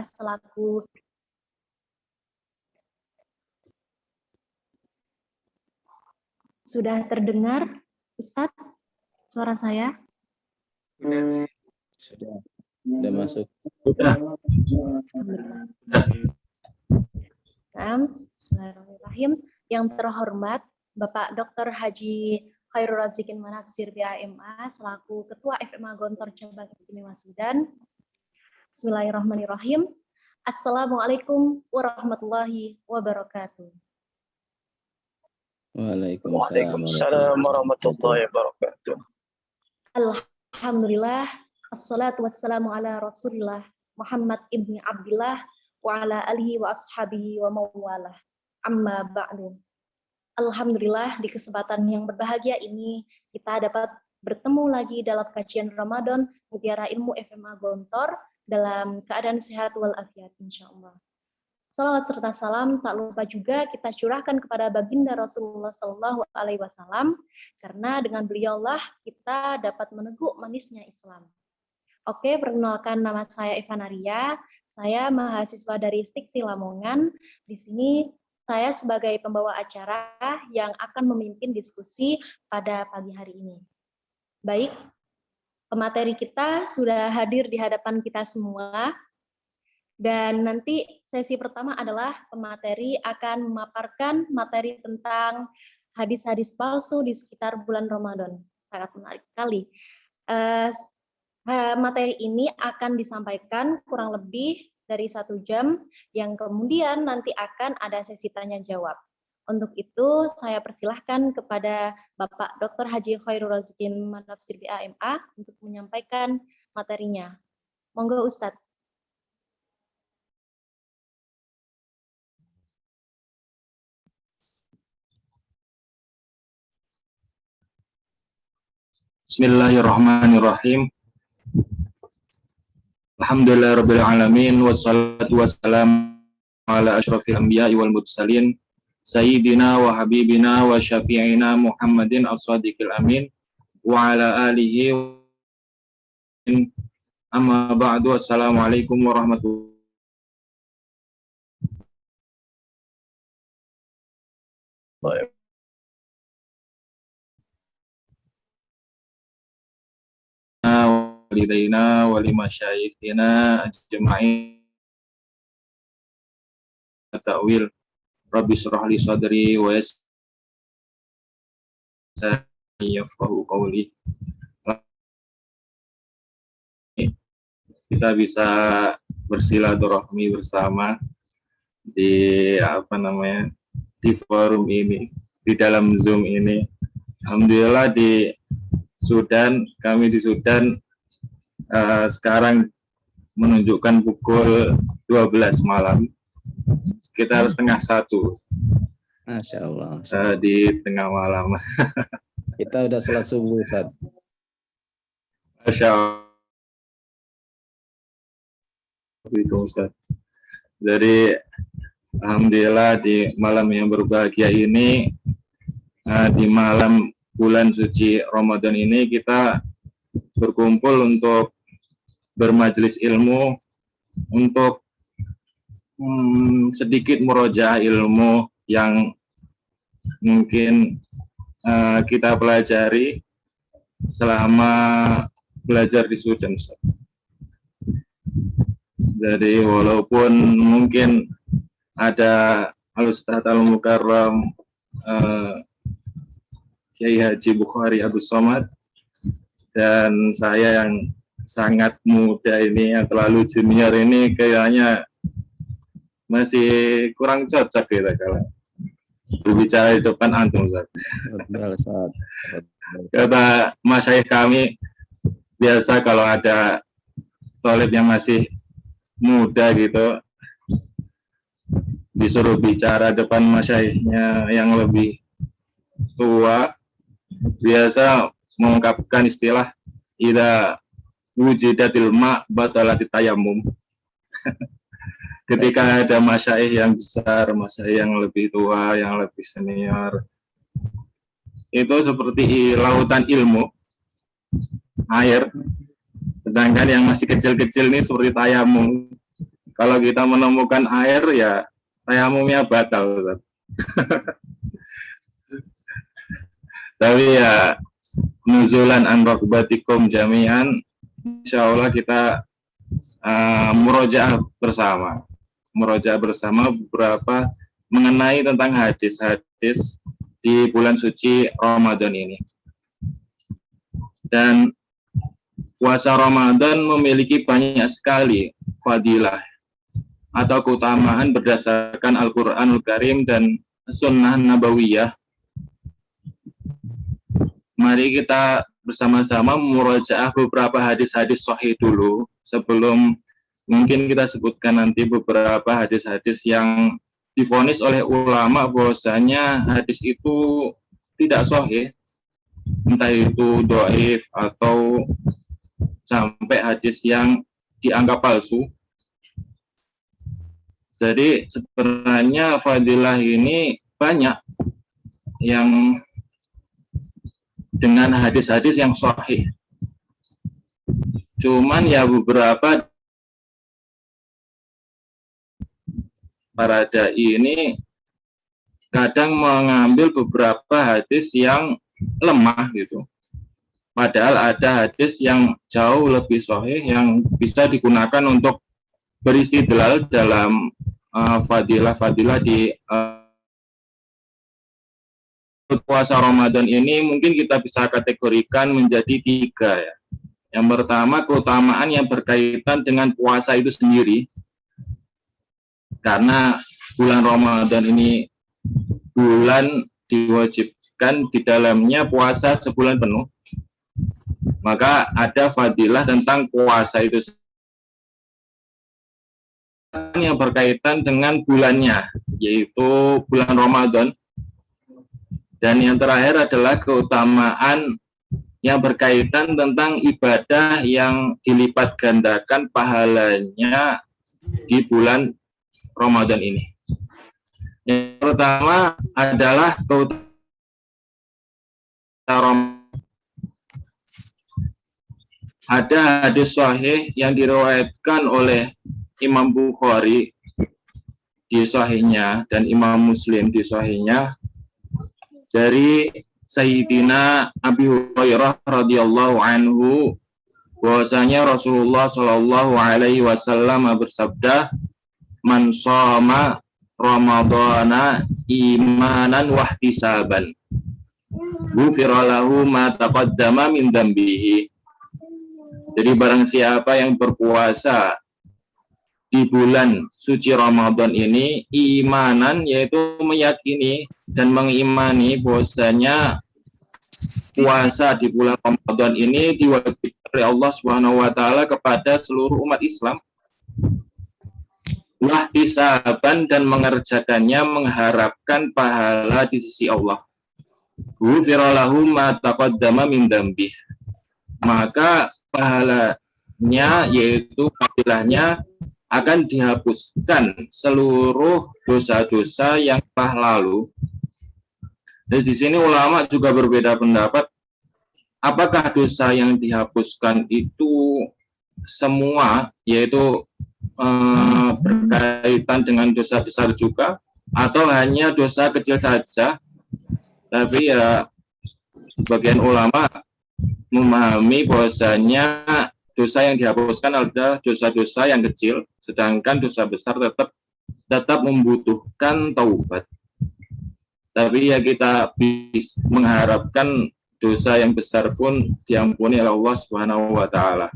selaku sudah terdengar, Ustadz, suara saya? Sudah masuk. Bismillahirrahmanirrahim. Yang terhormat Bapak Dr. Haji Khairul Razikin Manafsir BAMA selaku Ketua FMA Gontor Cabang Istimewa Sudan. Bismillahirrahmanirrahim. Assalamualaikum warahmatullahi wabarakatuh. Waalaikumsalam warahmatullahi wabarakatuh. Alhamdulillah, assalatu wassalamu ala Rasulillah Muhammad ibni Abdillah wa ala alihi wa ashabihi wa mawalah. Amma ba'du. Alhamdulillah, di kesempatan yang berbahagia ini kita dapat bertemu lagi dalam kajian Ramadan Mutiara Ilmu FMA Gontor dalam keadaan sehat walafiat insyaallah. Salawat serta salam tak lupa juga kita curahkan kepada baginda Rasulullah Shallallahu Alaihi Wasallam, karena dengan beliaulah kita dapat meneguk manisnya Islam. Oke, perkenalkan, nama saya Eva Naria, saya mahasiswa dari Stiksi Lamongan. Di sini saya sebagai pembawa acara yang akan memimpin diskusi pada pagi hari ini. Baik, pemateri kita sudah hadir di hadapan kita semua. Dan nanti sesi pertama adalah pemateri akan memaparkan materi tentang hadis-hadis palsu di sekitar bulan Ramadan. Sangat menarik sekali. Materi ini akan disampaikan kurang lebih dari 1 jam, yang kemudian nanti akan ada sesi tanya jawab. Untuk itu saya persilahkan kepada Bapak Dr. Haji Khairul Razikin Manafsir BAMA untuk menyampaikan materinya. Monggo Ustadz. Bismillahirrahmanirrahim. Alhamdulillahirabbil alamin wassalatu wassalamu ala asyrafil anbiya'i wal mursalin sayyidina wa habibina wa syafi'ina Muhammadin as-sadiqil amin wa ala alihi amma ba'du. Assalamualaikum warahmatullahi wabarakatuh. Walidaina wali masyayikhina ajma'in ta'wil rabbi shrah li sadri wa yassir yafqahu qawli. Kita bisa bersilaturahmi bersama di di forum ini, di dalam Zoom ini. Alhamdulillah di Sudan, kami di Sudan sekarang menunjukkan pukul 12 malam, sekitar 12:30. Masya Allah. Di tengah malam. Kita udah sholat subuh, Ustaz. Masya Allah. Ustaz. Jadi alhamdulillah di malam yang berbahagia ini, di malam bulan suci Ramadan ini, kita berkumpul untuk bermajelis ilmu, untuk sedikit murojaah ilmu yang mungkin kita pelajari selama belajar di Sudan. Jadi walaupun mungkin ada Al-Ustadz Al-Mukarram Kiai Haji Bukhari Abdus Somad dan saya yang sangat muda ini, yang terlalu junior ini, kayaknya masih kurang cocok gitu kalau berbicara di depan antum, Ustaz. Kata masyayikh kami, biasa kalau ada thalib yang masih muda gitu, disuruh bicara depan masyayikhnya yang lebih tua, biasa mengungkapkan istilah idza wujidatil ma' batalatit tayammum. Ketika ada masyaikh yang besar, masyaikh yang lebih tua, yang lebih senior, itu seperti lautan ilmu, air. Sedangkan yang masih kecil-kecil ini seperti tayamum, Kalau kita menemukan air ya tayamumnya batal, Ustaz. Tapi ya nuzulan an raqbatikum jami'an, insyaallah kita murojaah bersama beberapa mengenai tentang hadis-hadis di bulan suci Ramadan ini. Dan puasa Ramadan memiliki banyak sekali fadilah atau keutamaan berdasarkan Al-Qur'anul Karim dan Sunnah Nabawiyah. Mari kita bersama-sama murajaah beberapa hadis-hadis sahih dulu sebelum mungkin kita sebutkan nanti beberapa hadis-hadis yang divonis oleh ulama bahwasanya hadis itu tidak sahih, entah itu dhaif atau sampai hadis yang dianggap palsu. Jadi sebenarnya fadilah ini banyak yang dengan hadis-hadis yang sahih. Cuman ya beberapa para dai ini kadang mengambil beberapa hadis yang lemah gitu. Padahal ada hadis yang jauh lebih sahih yang bisa digunakan untuk beristidlal dalam fadilah-fadilah di puasa Ramadan ini. Mungkin kita bisa kategorikan menjadi 3 ya. Yang pertama, keutamaan yang berkaitan dengan puasa itu sendiri. Karena bulan Ramadan ini bulan diwajibkan di dalamnya puasa sebulan penuh. Maka ada fadilah tentang puasa itu yang berkaitan dengan bulannya, yaitu bulan Ramadan. Dan yang terakhir adalah keutamaan yang berkaitan tentang ibadah yang dilipat gandakan pahalanya di bulan Ramadan ini. Yang pertama adalah keutamaan. Ada hadis sahih yang diriwayatkan oleh Imam Bukhari di sahihnya dan Imam Muslim di sahihnya dari Sayyidina Abi Hurairah radhiyallahu anhu bahwasanya Rasulullah Shallallahu alaihi wasallam bersabda, "Man shoma Ramadhana imanan wahtisaban, ghufira lahu ma taqaddama min dambihi." Jadi barang siapa yang berpuasa di bulan suci Ramadan ini imanan, yaitu meyakini dan mengimani bahwasanya puasa di bulan Ramadan ini diwajibkan oleh Allah Subhanahu wa taala kepada seluruh umat Islam. Wahtisaban, dan mengerjakannya mengharapkan pahala di sisi Allah. Ghufira lahu ma taqaddama min dzambih. Maka pahalanya, yaitu fadilahnya, akan dihapuskan seluruh dosa-dosa yang telah lalu. Dan di sini ulama juga berbeda pendapat, apakah dosa yang dihapuskan itu semua, yaitu berkaitan dengan dosa besar juga, atau hanya dosa kecil saja. Tapi ya sebagian ulama memahami bahwasanya dosa yang dihapuskan adalah dosa-dosa yang kecil, sedangkan dosa besar tetap membutuhkan taubat. Tapi ya kita bisa mengharapkan dosa yang besar pun diampuni oleh Allah Subhanahu wa taala.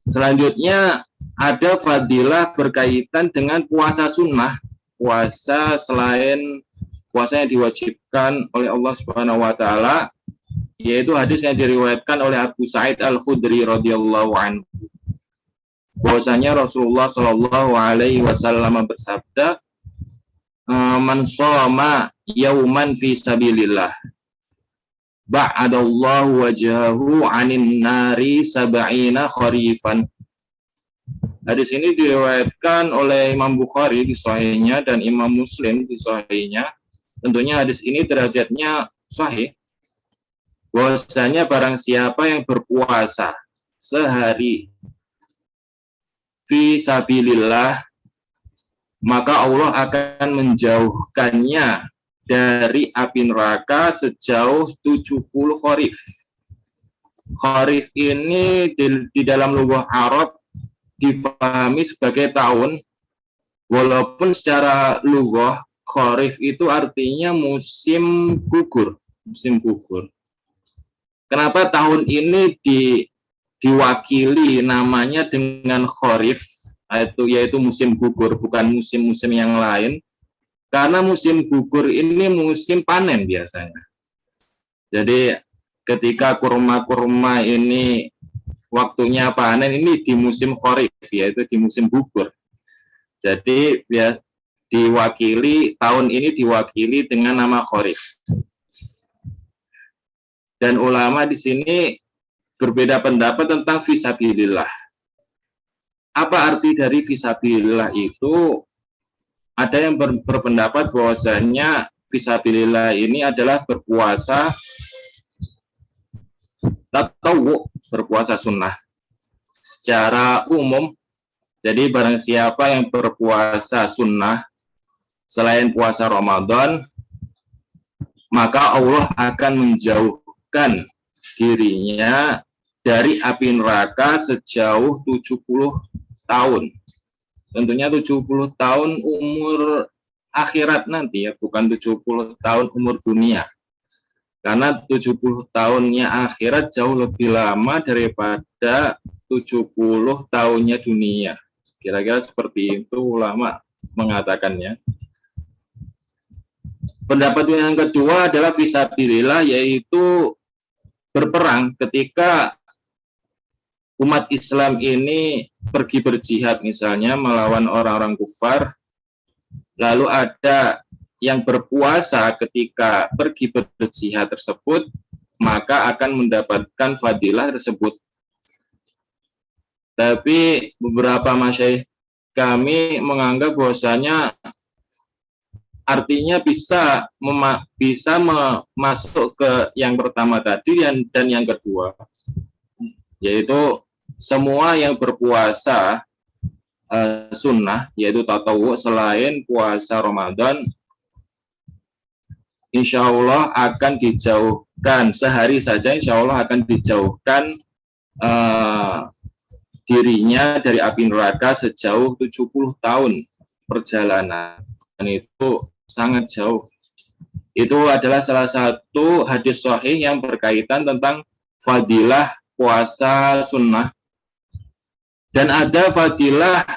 Selanjutnya ada fadilah berkaitan dengan puasa sunnah, puasa selain puasa yang diwajibkan oleh Allah Subhanahu wa taala, yaitu hadis yang diriwayatkan oleh Abu Sa'id Al-Khudri radhiyallahu anhu. Bahwasanya Rasulullah Shallallahu alaihi wasallam bersabda, "Man shoma yauman fi sabilillah, ba'adallahu wajhahu 'anin nari sab'ina kharifan." Hadis ini diriwayatkan oleh Imam Bukhari di sahihnya dan Imam Muslim di sahihnya. Tentunya hadis ini derajatnya sahih. Bahwasanya barang siapa yang berpuasa sehari fi sabilillah, maka Allah akan menjauhkannya dari api neraka sejauh 70 kharif. Kharif ini di dalam lughah Arab difahami sebagai tahun, walaupun secara lughah kharif itu artinya musim gugur, musim gugur. Kenapa tahun ini diwakili namanya dengan kharif, yaitu musim gugur, bukan musim-musim yang lain? Karena musim gugur ini musim panen biasanya. Jadi ketika kurma-kurma ini waktunya panen, ini di musim kharif, yaitu di musim gugur. Jadi ya, tahun ini diwakili dengan nama kharif. Dan ulama di sini berbeda pendapat tentang fisabilillah. Apa arti dari fisabilillah itu? Ada yang berpendapat bahwasanya fisabilillah ini adalah berpuasa tatawwu, berpuasa sunnah secara umum. Jadi barang siapa yang berpuasa sunnah selain puasa Ramadan, maka Allah akan menjauhkan dirinya dari api neraka sejauh 70 tahun. Tentunya 70 tahun umur akhirat nanti ya, bukan 70 tahun umur dunia. Karena 70 tahunnya akhirat jauh lebih lama daripada 70 tahunnya dunia. Kira-kira seperti itu ulama mengatakannya. Pendapat yang kedua adalah fisabilillah, yaitu berperang ketika umat Islam ini pergi berjihad misalnya melawan orang-orang kufar, lalu ada yang berpuasa ketika pergi berjihad tersebut, maka akan mendapatkan fadilah tersebut. Tapi beberapa masyayikh kami menganggap bahwasanya artinya bisa masuk ke yang pertama tadi dan yang kedua, yaitu semua yang berpuasa sunnah, yaitu tatawwu selain puasa Ramadan, insya Allah akan dijauhkan, sehari saja insya Allah akan dijauhkan dirinya dari api neraka sejauh 70 tahun perjalanan. Dan itu sangat jauh. Itu adalah salah satu hadis sahih yang berkaitan tentang fadilah puasa sunnah. Dan ada fadilah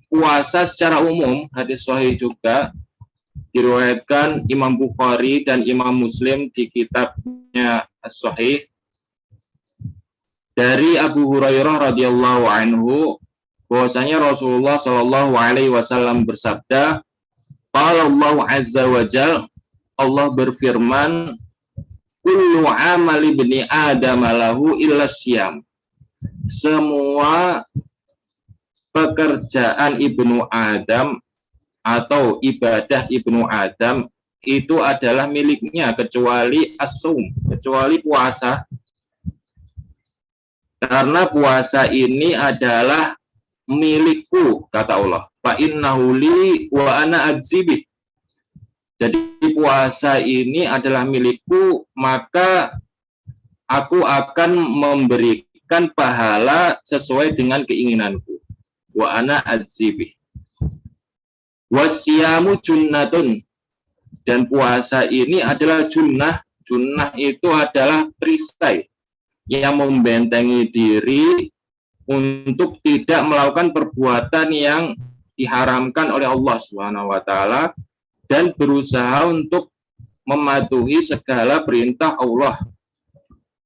puasa secara umum, hadis sahih juga diriwayatkan Imam Bukhari dan Imam Muslim di kitabnya As-Sahih dari Abu Hurairah radhiyallahu anhu bahwasanya Rasulullah shallallahu alaihi wasallam bersabda, qala Allah azza wa jalla, Allah berfirman, kullu amali ibni adam lahu illa syiyam. Semua pekerjaan ibnu Adam atau ibadah ibnu Adam itu adalah miliknya kecuali as-saum, kecuali puasa. Karena puasa ini adalah milikku, kata Allah. Fa innahu li wa ana adzibih. Jadi puasa ini adalah milikku, maka aku akan memberikan pahala sesuai dengan keinginanku. Wa ana adzibih. Wasyamu junnatun. Dan puasa ini adalah junnah. Junnah itu adalah perisai yang membentengi diri untuk tidak melakukan perbuatan yang diharamkan oleh Allah Subhanahu wa taala dan berusaha untuk mematuhi segala perintah Allah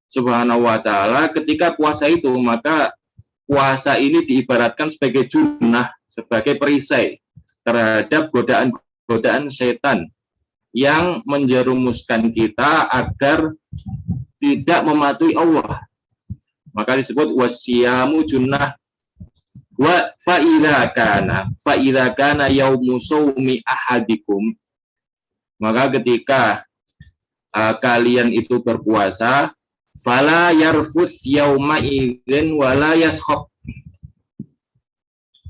Subhanahu wa taala ketika puasa itu. Maka puasa ini diibaratkan sebagai junnah, sebagai perisai terhadap godaan-godaan setan yang menjerumuskan kita agar tidak mematuhi Allah. Maka disebut wasyamu junnah. Wa fa idza kana yaumu shaumi ahadikum, maka ketika kalian itu berpuasa, fala yarfuth yauma idzin wala yaskhab.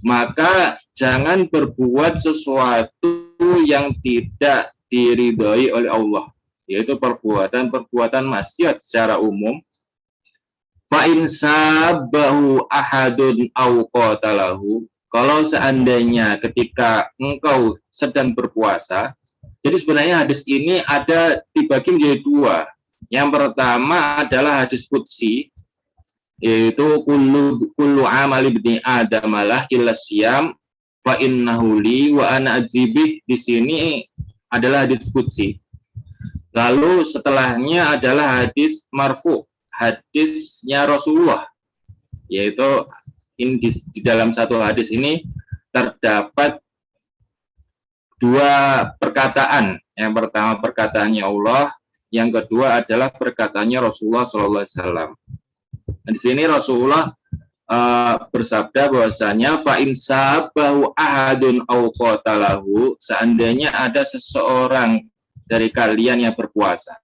maka jangan berbuat sesuatu yang tidak diridhoi oleh Allah, yaitu perbuatan maksiat secara umum. Fa in sabahu ahadun aw qatalahu, kalau seandainya ketika engkau sedang berpuasa, jadi sebenarnya hadis ini ada dibagi menjadi dua. Yang pertama adalah hadis qudsi, yaitu kullu amali ibni adam lah illa siyam fa innahu li wa ana ajibih. Di sini adalah hadis qudsi. Lalu setelahnya adalah hadis marfu, hadisnya Rasulullah, yaitu di dalam satu hadis ini terdapat dua perkataan. Yang pertama perkataannya Allah, yang kedua adalah perkataannya Rasulullah SAW. Di sini Rasulullah bersabda bahwasanya fa in sabahu ahadun aw qatalahu, seandainya ada seseorang dari kalian yang berpuasa,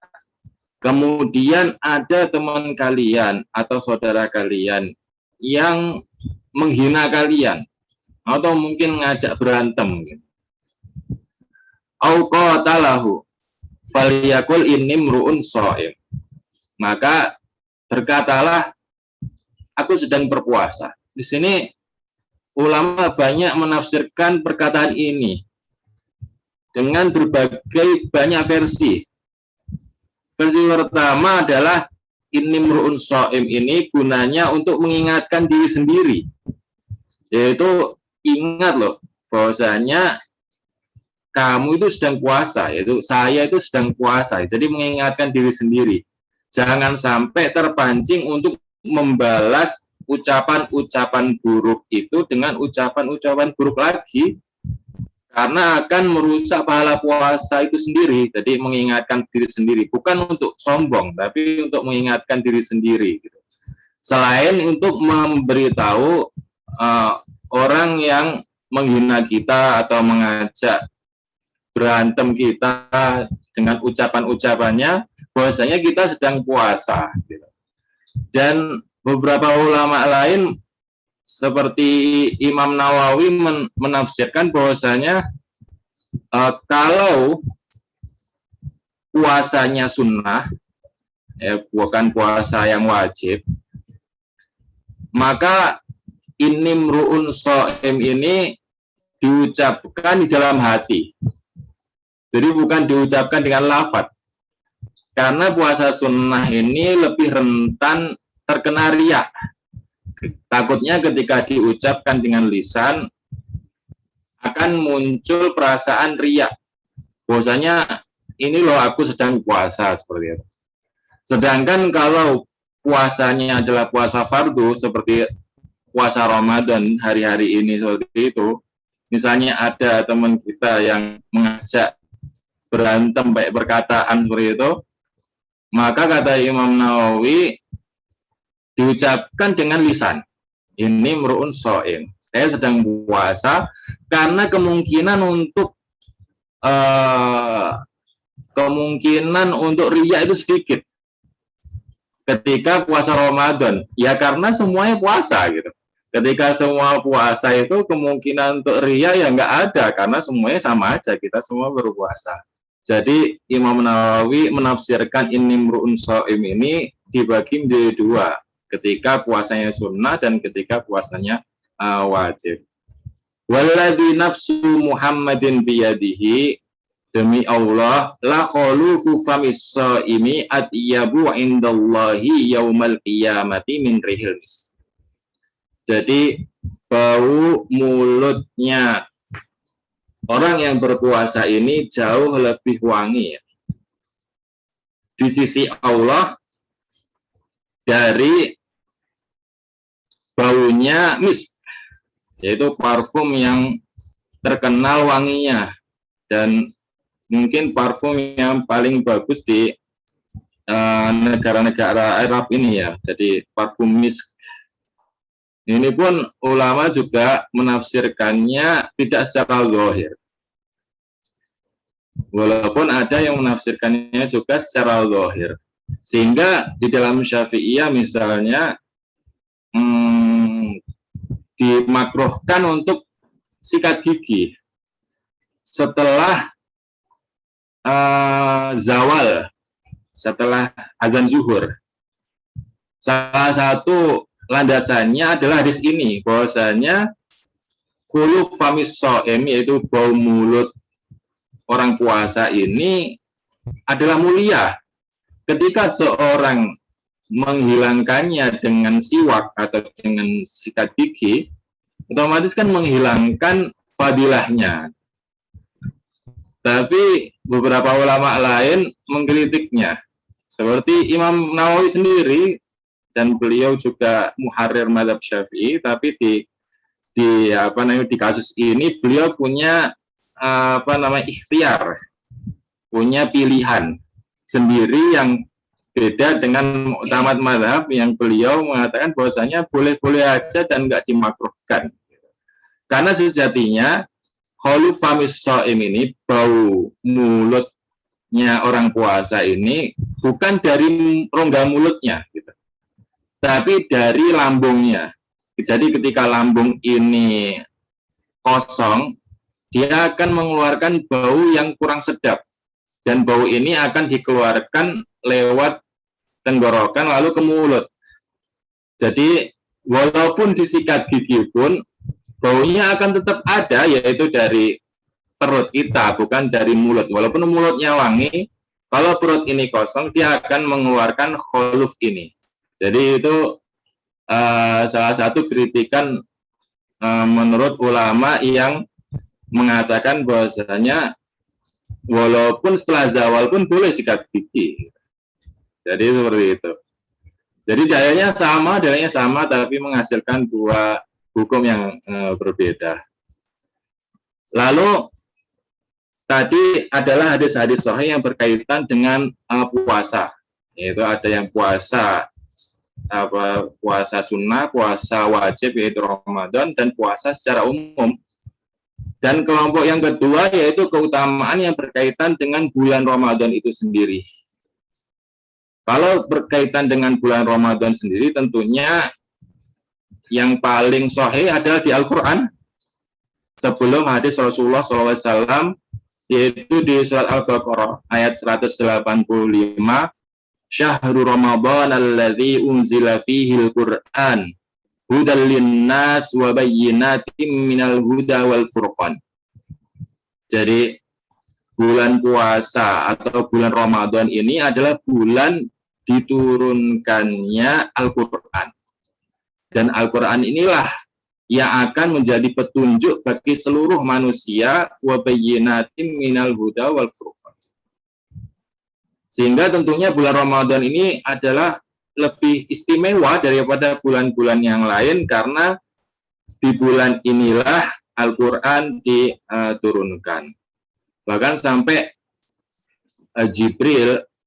kemudian ada teman kalian atau saudara kalian yang menghina kalian atau mungkin ngajak berantem, au qatalahu falyakul inni mru'un shaim, maka berkatalah aku sedang berpuasa. Di sini ulama banyak menafsirkan perkataan ini dengan berbagai banyak versi. Versi pertama adalah inni mru'un shaim, ini gunanya untuk mengingatkan diri sendiri, yaitu ingat loh bahwasanya kamu itu sedang puasa, yaitu saya itu sedang puasa. Jadi mengingatkan diri sendiri, jangan sampai terpancing untuk membalas ucapan-ucapan buruk itu dengan ucapan-ucapan buruk lagi, karena akan merusak pahala puasa itu sendiri. Jadi mengingatkan diri sendiri, bukan untuk sombong, tapi untuk mengingatkan diri sendiri gitu. Selain untuk memberitahu orang yang menghina kita atau mengajak berantem kita dengan ucapan-ucapannya, bahwasanya kita sedang puasa gitu. Dan beberapa ulama lain seperti Imam Nawawi menafsirkan bahwasanya kalau puasanya sunnah, bukan puasa yang wajib, maka inni mru'un shaim ini diucapkan di dalam hati. Jadi bukan diucapkan dengan lafaz. Karena puasa sunnah ini lebih rentan terkena riya. Takutnya ketika diucapkan dengan lisan akan muncul perasaan riya, bahwasanya ini loh aku sedang puasa, seperti itu. Sedangkan kalau puasanya adalah puasa fardu seperti puasa Ramadan hari-hari ini seperti itu, misalnya ada teman kita yang mengajak berantem baik perkataan seperti itu, maka kata Imam Nawawi diucapkan dengan lisan, ini mru'un shaim, saya sedang puasa, karena kemungkinan untuk riya itu sedikit ketika puasa Ramadan, ya karena semuanya puasa gitu. Ketika semua puasa itu kemungkinan untuk riya ya nggak ada, karena semuanya sama aja, kita semua berpuasa. Jadi Imam Nawawi menafsirkan inni mru'un shaim ini dibagi menjadi dua, ketika puasanya sunnah dan ketika puasanya wajib. Walladzi nafsu Muhammadin biyadihi, demi Allah, la khulufu famis shaimi atyabu indallahi yaumal qiyamati min rihil misk. Jadi bau mulutnya orang yang berpuasa ini jauh lebih wangi ya, di sisi Allah dari baunya misk, yaitu parfum yang terkenal wanginya dan mungkin parfum yang paling bagus di negara-negara Arab ini ya. Jadi parfum misk ini pun ulama juga menafsirkannya tidak secara zahir, walaupun ada yang menafsirkannya juga secara zahir. Sehingga di dalam Syafi'iyah misalnya dimakruhkan untuk sikat gigi setelah zawal, setelah azan zuhur. Salah satu landasannya adalah hadis ini, bahwasanya khulufu famis shaim, yaitu bau mulut orang puasa ini adalah mulia. Ketika seorang menghilangkannya dengan siwak atau dengan sikat gigi, otomatis kan menghilangkan fadilahnya. Tapi beberapa ulama lain mengkritiknya, seperti Imam Nawawi sendiri, dan beliau juga muharrir mazhab Syafi'i, tapi di kasus ini beliau punya ikhtiar, punya pilihan sendiri yang beda dengan mu'tamad mazhab yang beliau mengatakan bahwasanya boleh-boleh aja dan nggak dimakruhkan. Karena sejatinya khulufu famis shaim ini, bau mulutnya orang puasa ini bukan dari rongga mulutnya, gitu, tapi dari lambungnya. Jadi ketika lambung ini kosong, dia akan mengeluarkan bau yang kurang sedap, dan bau ini akan dikeluarkan lewat tenggorokan lalu ke mulut. Jadi walaupun disikat gigi pun baunya akan tetap ada, yaitu dari perut kita, bukan dari mulut. Walaupun mulutnya wangi, kalau perut ini kosong, dia akan mengeluarkan khuluf ini. Jadi itu salah satu kritikan menurut ulama yang mengatakan bahwasanya walaupun setelah zawal pun boleh sikat gigi. Jadi seperti itu. Jadi dalilnya sama, tapi menghasilkan dua hukum yang berbeda. Lalu tadi adalah hadis-hadis sahih yang berkaitan dengan puasa, yaitu ada yang puasa sunnah, puasa wajib yaitu Ramadan, dan puasa secara umum. Dan kelompok yang kedua yaitu keutamaan yang berkaitan dengan bulan Ramadan itu sendiri. Kalau berkaitan dengan bulan Ramadan sendiri, tentunya yang paling sahih adalah di Al-Quran sebelum hadis Rasulullah SAW, yaitu di surat Al-Baqarah ayat 185, Syahrul Ramadan alladzi unzila fihi al-Qur'an hudal linnas wa bayyinatin minal huda wal furqan. Jadi bulan puasa atau bulan Ramadan ini adalah bulan diturunkannya Al-Quran. Dan Al-Quran inilah yang akan menjadi petunjuk bagi seluruh manusia, wa bayyinatin minal huda wal furqan. Sehingga tentunya bulan Ramadan ini adalah lebih istimewa daripada bulan-bulan yang lain, karena di bulan inilah Al-Quran diturunkan. Bahkan sampai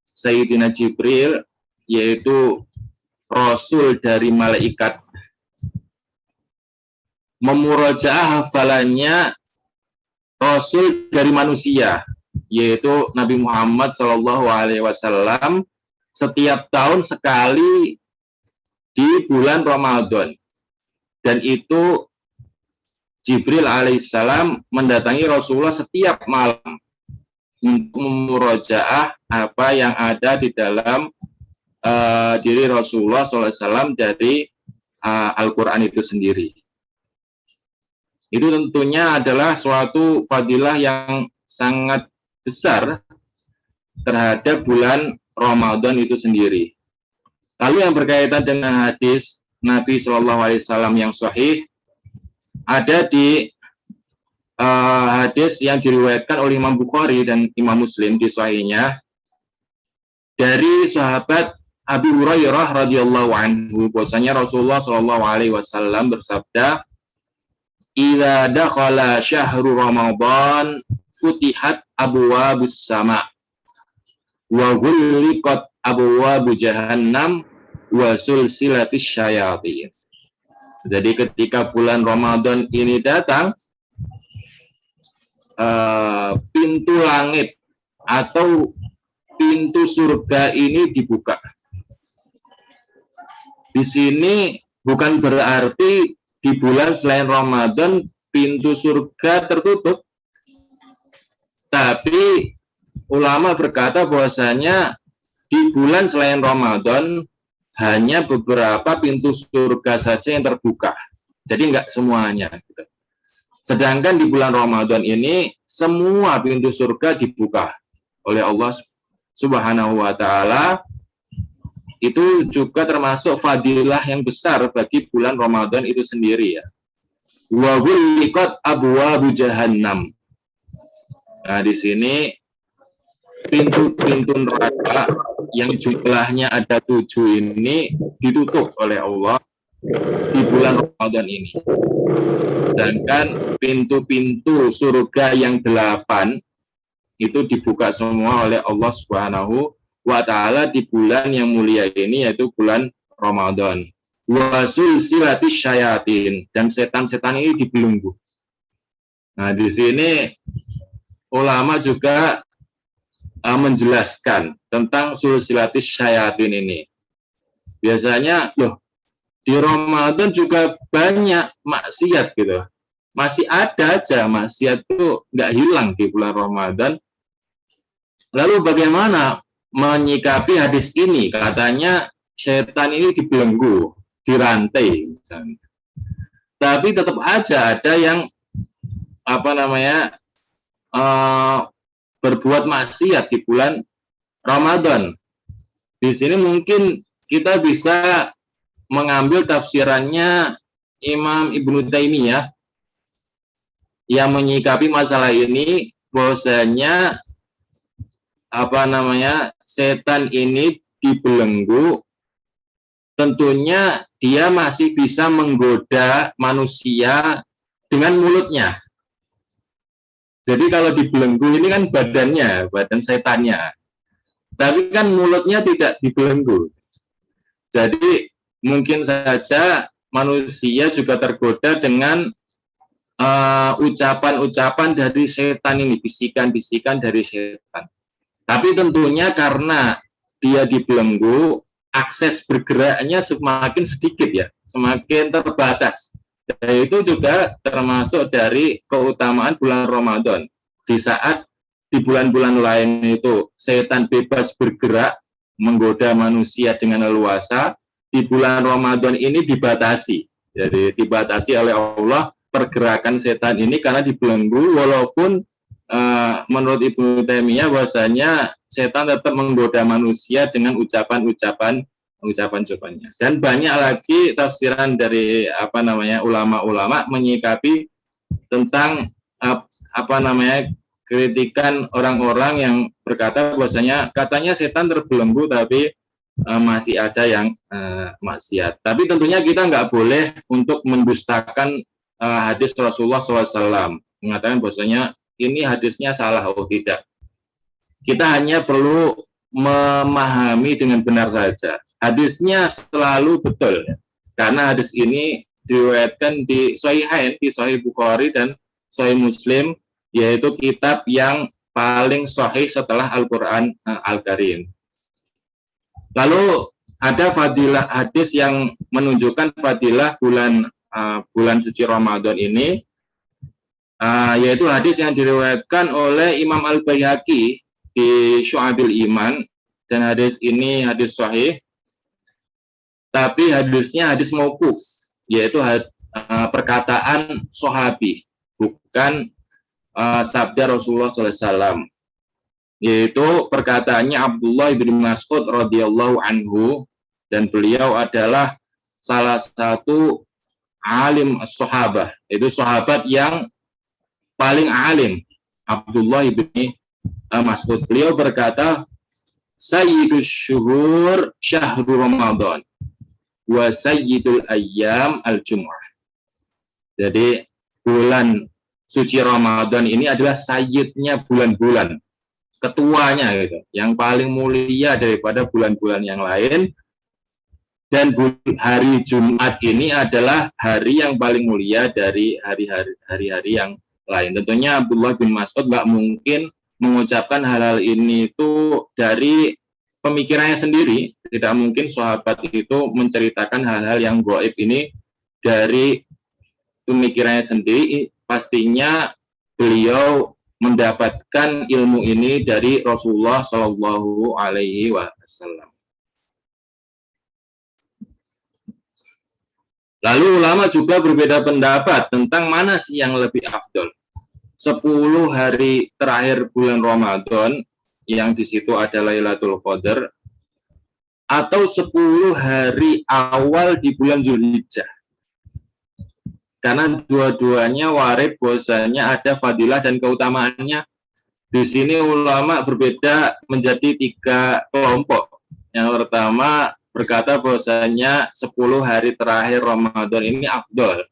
Sayyidina Jibril, yaitu Rasul dari malaikat, memurajaah hafalannya Rasul dari manusia, yaitu Nabi Muhammad SAW, setiap tahun sekali di bulan Ramadan. Dan itu Jibril alaihissalam mendatangi Rasulullah setiap malam untuk memurajaah apa yang ada di dalam diri Rasulullah SAW dari Al-Quran itu sendiri. Itu tentunya adalah suatu fadilah yang sangat besar terhadap bulan Ramadan itu sendiri. Lalu yang berkaitan dengan hadis Nabi SAW yang sahih, ada di hadis yang diriwayatkan oleh Imam Bukhari dan Imam Muslim di sahihnya, dari sahabat Abu Hurairah radhiyallahu anhu, bahwasanya Rasulullah SAW bersabda, "Idza dakhala syahrul Ramadan futihat abwabus sama wa ghulliqat abwabu jahannam wa sulsilatis syayatin." Jadi ketika bulan Ramadan ini datang, pintu langit atau pintu surga ini dibuka. Di sini bukan berarti di bulan selain Ramadan pintu surga tertutup. Tapi ulama berkata bahwasanya di bulan selain Ramadan hanya beberapa pintu surga saja yang terbuka. Jadi enggak semuanya. Gitu. Sedangkan di bulan Ramadan ini semua pintu surga dibuka oleh Allah Subhanahu wa Ta'ala. Itu juga termasuk fadilah yang besar bagi bulan Ramadan itu sendiri ya. Wa ghulliqat abwabu jahannam. Nah, di sini pintu-pintu neraka yang jumlahnya ada 7 ini ditutup oleh Allah di bulan Ramadan ini. Sedangkan pintu-pintu surga yang 8 itu dibuka semua oleh Allah Subhanahu wa Ta'ala di bulan yang mulia ini, yaitu bulan Ramadan. Wasul silati syayatin, dan setan-setan ini dibelenggu. Nah, di sini ulama juga menjelaskan tentang sulsilatis syayatin ini. Biasanya, loh, di Ramadan juga banyak maksiat gitu. Masih ada aja maksiat itu nggak hilang di bulan Ramadan. Lalu bagaimana menyikapi hadis ini? Katanya setan ini dibelenggu, dirantai misalnya. Tapi tetap aja ada yang berbuat maksiat di bulan Ramadan. Di sini mungkin kita bisa mengambil tafsirannya Imam Ibnu Taimiyah yang menyikapi masalah ini, bahwasanya setan ini dibelenggu, tentunya dia masih bisa menggoda manusia dengan mulutnya. Jadi kalau dibelenggu ini kan badannya, badan setannya. Tapi kan mulutnya tidak dibelenggu. Jadi mungkin saja manusia juga tergoda dengan ucapan-ucapan dari setan ini, bisikan-bisikan dari setan. Tapi tentunya karena dia dibelenggu, akses bergeraknya semakin sedikit ya, semakin terbatas. Dan itu juga termasuk dari keutamaan bulan Ramadan. Di saat di bulan-bulan lain itu setan bebas bergerak, menggoda manusia dengan leluasa, di bulan Ramadan ini dibatasi. Jadi dibatasi oleh Allah pergerakan setan ini karena dibelenggu, walaupun menurut Ibnu Taimiyah bahwasanya setan tetap menggoda manusia dengan ucapan-ucapannya. Dan banyak lagi tafsiran dari ulama-ulama menyikapi tentang kritikan orang-orang yang berkata bahwasanya katanya setan terbelenggu tapi masih ada yang maksiat. Tapi tentunya kita nggak boleh untuk mendustakan hadis Rasulullah SAW mengatakan bahwasanya ini hadisnya salah. Oh tidak, kita hanya perlu memahami dengan benar saja. Hadisnya selalu betul, karena hadis ini diriwayatkan di Sahihain, di Sahih Bukhari dan Sahih Muslim, yaitu kitab yang paling sahih setelah Al-Quran Al-Karim. Lalu ada fadilah hadis yang menunjukkan fadilah bulan suci Ramadan ini, yaitu hadis yang diriwayatkan oleh Imam Al-Baihaqi di Syu'abil Iman, dan hadis ini hadis sahih, tapi hadisnya hadis mauquf, yaitu perkataan sahabi, bukan sabda Rasulullah SAW, yaitu perkataannya Abdullah bin Mas'ud radhiyallahu anhu, dan beliau adalah salah satu alim sahabah, itu sahabat yang paling alim, Abdullah bin Mas'ud. Beliau berkata, Sayyidus syuhur syahrul Ramadan wa sayyidul ayyam al-jum'ah. Jadi bulan suci Ramadan ini adalah sayyidnya bulan-bulan, ketuanya gitu, yang paling mulia daripada bulan-bulan yang lain. Dan hari Jumat ini adalah hari yang paling mulia dari hari-hari yang lain. Tentunya Abdullah bin Mas'ud nggak mungkin mengucapkan hal-hal ini itu dari pemikirannya sendiri. Tidak mungkin sahabat itu menceritakan hal-hal yang gaib ini dari pemikirannya sendiri, pastinya beliau mendapatkan ilmu ini dari Rasulullah Shallallahu Alaihi Wasallam. Lalu ulama juga berbeda pendapat tentang mana sih yang lebih afdol. 10 hari terakhir bulan Ramadan, yang di situ ada Lailatul Qadar, atau 10 hari awal di bulan Zulhijjah. Karena dua-duanya warid bahwasanya ada fadilah dan keutamaannya. Di sini ulama berbeda menjadi 3 kelompok. Yang pertama berkata bahwasanya 10 hari terakhir Ramadan ini afdol.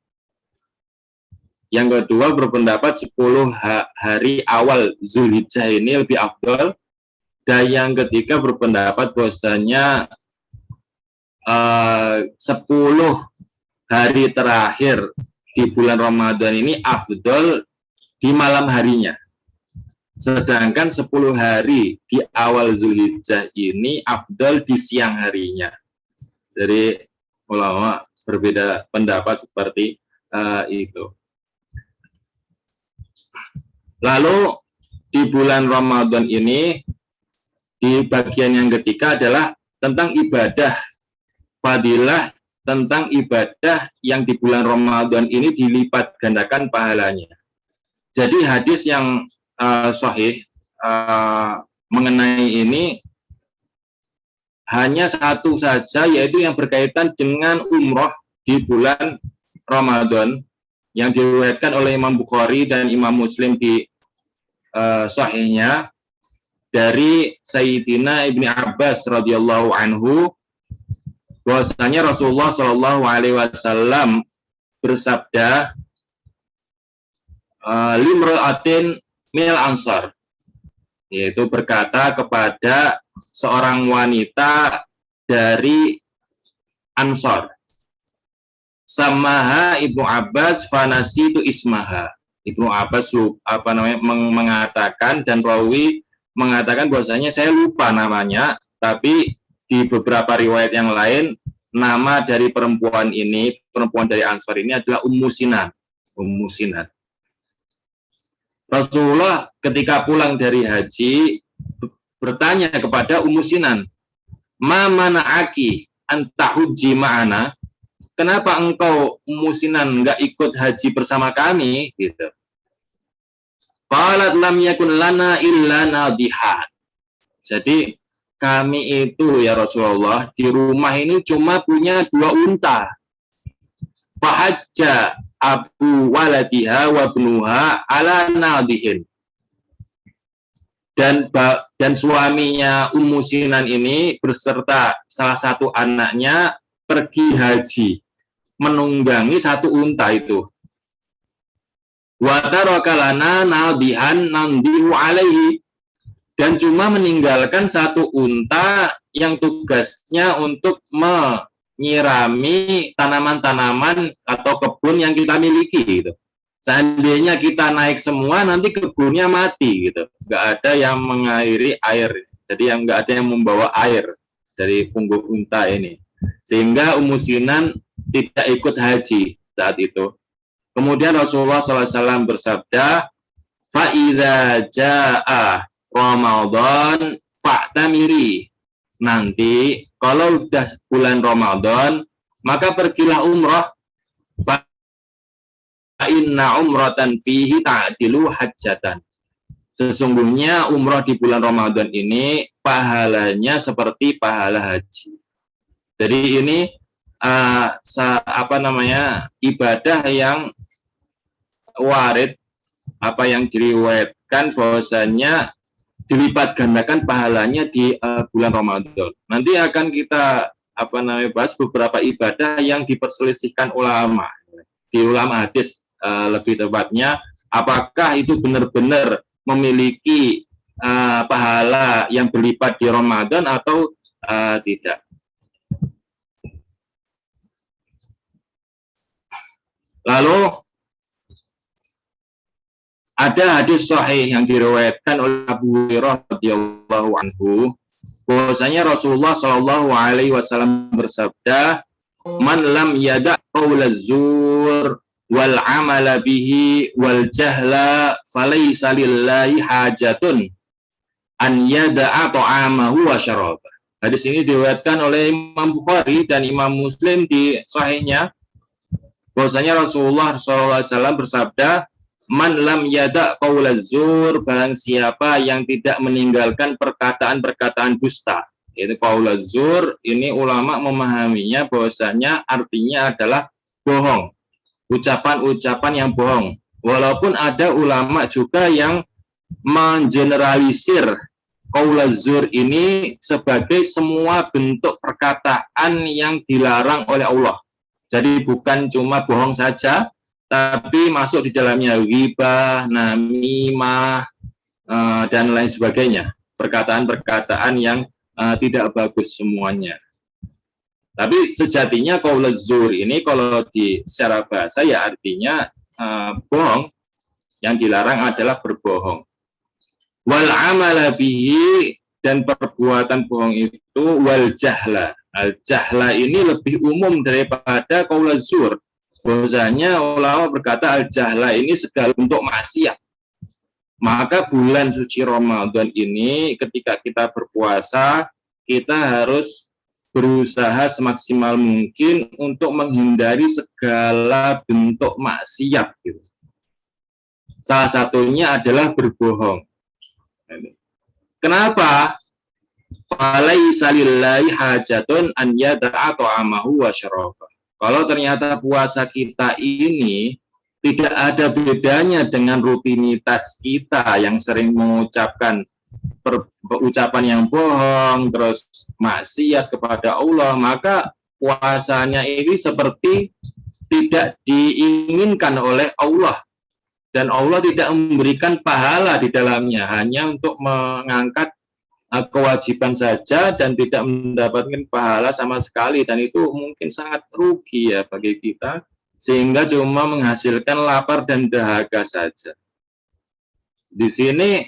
Yang kedua berpendapat 10 hari awal Zulhijjah ini lebih afdol. Dan yang ketiga berpendapat bahwasanya 10 hari terakhir di bulan Ramadan ini afdol di malam harinya. Sedangkan 10 hari di awal Zulhijjah ini afdol di siang harinya. Jadi ulama berbeda pendapat seperti itu. Lalu di bulan Ramadan ini, di bagian yang ketiga adalah tentang ibadah, fadilah tentang ibadah yang di bulan Ramadan ini dilipat gandakan pahalanya. Jadi hadis yang sahih mengenai ini hanya satu saja, yaitu yang berkaitan dengan umroh di bulan Ramadan yang diriwayatkan oleh Imam Bukhari dan Imam Muslim di sahihnya dari Sayyidina Ibni Abbas radhiyallahu anhu, bahwasanya Rasulullah Shallallahu Alaihi Wasallam bersabda, limra'atin minal ansar, yaitu berkata kepada seorang wanita dari Ansor, samaha Ibnu Abbas fanasi itu ismaha. Ibnu Abbas mengatakan, dan rawi mengatakan bahwasanya saya lupa namanya, tapi di beberapa riwayat yang lain nama dari perempuan dari Ansor ini adalah Ummu Sinan. Ummu Sinan. Rasulullah ketika pulang dari haji bertanya kepada Ummu Sinan, ma mana'aki antahujji ma'ana, kenapa engkau Ummu Sinan enggak ikut haji bersama kami gitu. Qalat lam yakun lana illa nadihat. Jadi kami itu ya Rasulullah di rumah ini cuma punya 2 unta. Fahajja abu waladiha wa ibnuha ala nadihin. Dan suaminya Ummu Sinan ini beserta salah satu anaknya pergi haji, menunggangi 1 unta itu. Wa taraka lana nadihan namdihu alaihi, dan cuma meninggalkan 1 unta yang tugasnya untuk menyirami tanaman-tanaman atau kebun yang kita miliki gitu. Seandainya kita naik semua, nanti kebunnya mati gitu. Nggak ada yang mengairi air. Jadi yang nggak ada yang membawa air dari punggung unta ini. Sehingga Ummu Sinan tidak ikut haji saat itu. Kemudian Rasulullah SAW bersabda, fa'idha ja'a Ramadan fa'tamiri. Nanti kalau sudah bulan Ramadan, maka pergilah umrah. Inna umratan fihi ta'dilu hajjatan. Sesungguhnya umrah di bulan Ramadan ini pahalanya seperti pahala haji. Jadi ini ibadah yang warid, yang diriwayatkan bahwasanya dilipat gandakan pahalanya di bulan Ramadan. Nanti akan kita bahas beberapa ibadah yang diperselisihkan ulama. Di ulama hadis lebih tepatnya, apakah itu benar-benar memiliki pahala yang berlipat di Ramadan atau tidak. Lalu ada hadis sahih yang diriwayatkan oleh Abu Hurairah radhiyallahu anhu, bahwasanya Rasulullah Shallallahu Alaihi Wasallam bersabda, man lam yada' qaulaz zur wal amala bihi wal jahla falaysa lillahi hajatun an yada'a ta'amahu wa syarabah. Hadis ini diriwayatkan oleh Imam Bukhari dan Imam Muslim di sahihnya bahwasanya Rasulullah SAW bersabda, man lam yada' qaulaz zur, barang siapa yang tidak meninggalkan perkataan-perkataan dusta. Yaitu qaulaz zur, ini ulama memahaminya bahwasanya artinya adalah bohong, ucapan-ucapan yang bohong. Walaupun ada ulama juga yang mengeneralisir qaulaz zur ini sebagai semua bentuk perkataan yang dilarang oleh Allah. Jadi bukan cuma bohong saja, tapi masuk di dalamnya ghibah, namimah, dan lain sebagainya. Perkataan-perkataan yang tidak bagus semuanya. Tapi sejatinya qaulaz zur ini kalau secara bahasa ya artinya bohong. Yang dilarang adalah berbohong. Wal amala bihi, dan perbuatan bohong itu wal jahla. Al jahla ini lebih umum daripada qaulaz zur. Bahwasanya ulama berkata al jahla ini segala bentuk maksiat. Maka bulan suci Ramadan ini ketika kita berpuasa, kita harus berusaha semaksimal mungkin untuk menghindari segala bentuk maksiat gitu. Salah satunya adalah berbohong. Kenapa? Falaisa lillahi hajatun an yada'a ta'amahu wa syarabah. Kalau ternyata puasa kita ini tidak ada bedanya dengan rutinitas kita yang sering mengucapkan ucapan yang bohong, terus maksiat kepada Allah, maka puasanya ini seperti tidak diinginkan oleh Allah. Dan Allah tidak memberikan pahala di dalamnya, hanya untuk mengangkat kewajiban saja dan tidak mendapatkan pahala sama sekali. Dan itu mungkin sangat rugi ya bagi kita, sehingga cuma menghasilkan lapar dan dahaga saja. Di sini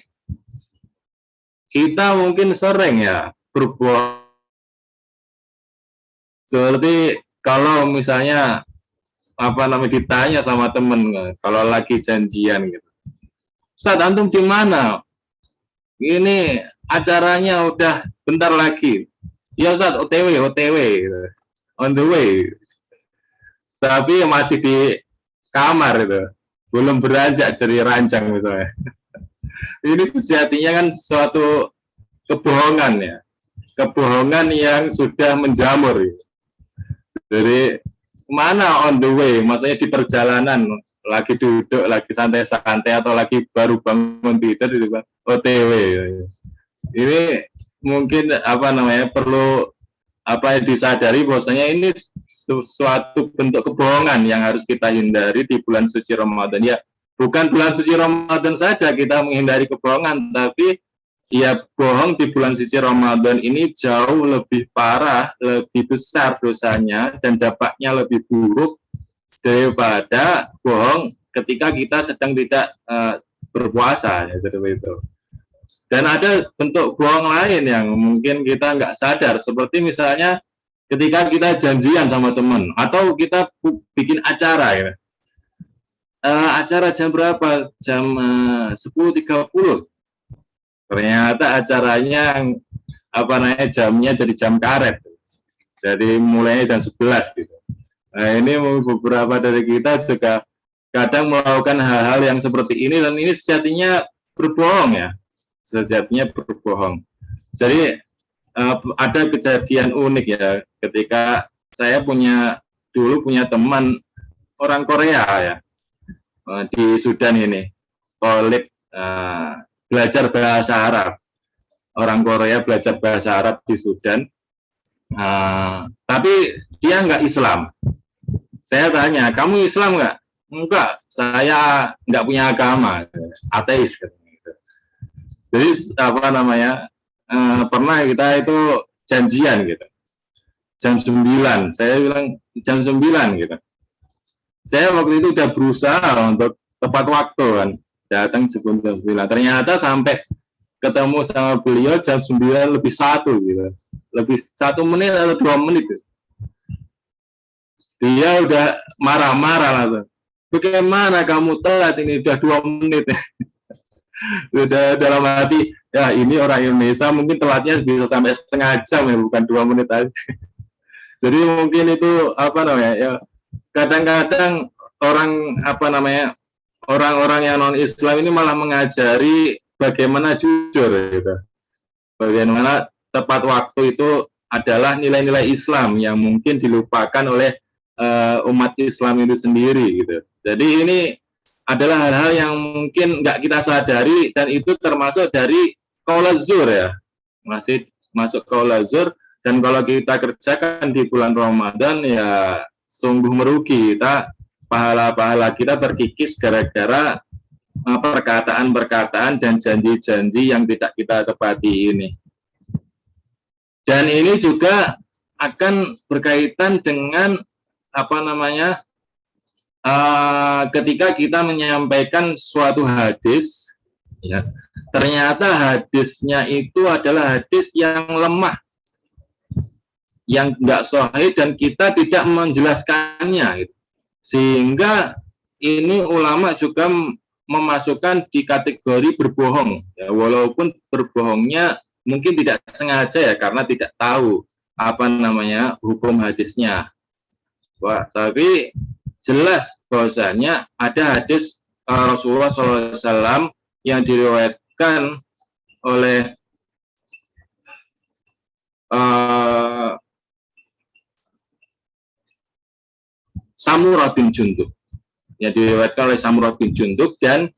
kita mungkin sering ya berbohong. Seperti kalau misalnya ditanya sama temen kalau lagi janjian gitu, Ustaz antum di mana? Ini acaranya udah bentar lagi. Ya Ustaz, OTW gitu. On the way. Tapi masih di kamar itu, belum beranjak dari ranjang misalnya. Ini sejatinya kan suatu kebohongan ya, kebohongan yang sudah menjamur. Gitu. Jadi mana on the way, maksudnya di perjalanan, lagi duduk, lagi santai-santai atau lagi baru bangun tidur di OTW. Ini mungkin perlu disadari bahwasanya ini suatu bentuk kebohongan yang harus kita hindari di bulan suci Ramadan. Ya, bukan bulan suci Ramadan saja kita menghindari kebohongan, tapi ya bohong di bulan suci Ramadan ini jauh lebih parah, lebih besar dosanya dan dampaknya lebih buruk daripada bohong ketika kita sedang tidak berpuasa, ya, seperti itu. Dan ada bentuk bohong lain yang mungkin kita nggak sadar, seperti misalnya ketika kita janjian sama teman atau kita bikin acara, ya. Acara jam berapa? Jam 10.30. Ternyata acaranya jamnya jadi jam karet. Jadi mulainya jam 11 gitu. Nah, ini beberapa dari kita juga kadang melakukan hal-hal yang seperti ini, dan ini sejatinya berbohong ya. Sejatinya berbohong. Jadi ada kejadian unik ya, ketika saya dulu punya teman orang Korea ya, di Sudan ini, Khalid, belajar bahasa Arab. Orang Korea belajar bahasa Arab di Sudan, tapi dia nggak Islam. Saya tanya, kamu Islam nggak? Enggak, saya nggak punya agama, ateis. Jadi pernah kita itu janjian gitu, jam 9. Saya bilang jam 9 gitu. Saya waktu itu udah berusaha untuk tepat waktu kan, datang sebelum jam 9. Ternyata sampai ketemu sama beliau jam 9:01 gitu. Lebih 1 menit atau 2 menit gitu. Dia udah marah-marah langsung. bagaimana kamu telat ini udah 2 menit. Udah dalam hati, ya ini orang Indonesia mungkin telatnya bisa sampai setengah jam ya, bukan 2 menit aja. Jadi mungkin itu apa namanya ya, kadang-kadang orang-orang yang non Islam ini malah mengajari bagaimana jujur gitu. Bagaimana tepat waktu itu adalah nilai-nilai Islam yang mungkin dilupakan oleh umat Islam itu sendiri gitu. Jadi ini adalah hal-hal yang mungkin nggak kita sadari, dan itu termasuk dari qaul zur ya, masih masuk qaul zur. Dan kalau kita kerjakan di bulan Ramadan ya sungguh merugi, kita pahala-pahala kita terkikis gara-gara perkataan-perkataan dan janji-janji yang tidak kita tepati ini. Dan ini juga akan berkaitan dengan ketika kita menyampaikan suatu hadis, ya, ternyata hadisnya itu adalah hadis yang lemah, yang nggak sahih, dan kita tidak menjelaskannya, gitu. Sehingga ini ulama juga memasukkan di kategori berbohong, ya, walaupun berbohongnya mungkin tidak sengaja ya, karena tidak tahu hukum hadisnya. Wah, tapi jelas bahwasanya ada hadis Rasulullah SAW yang diriwayatkan oleh Samurah bin Jundub, yang diriwayatkan oleh Samurah bin Jundub dan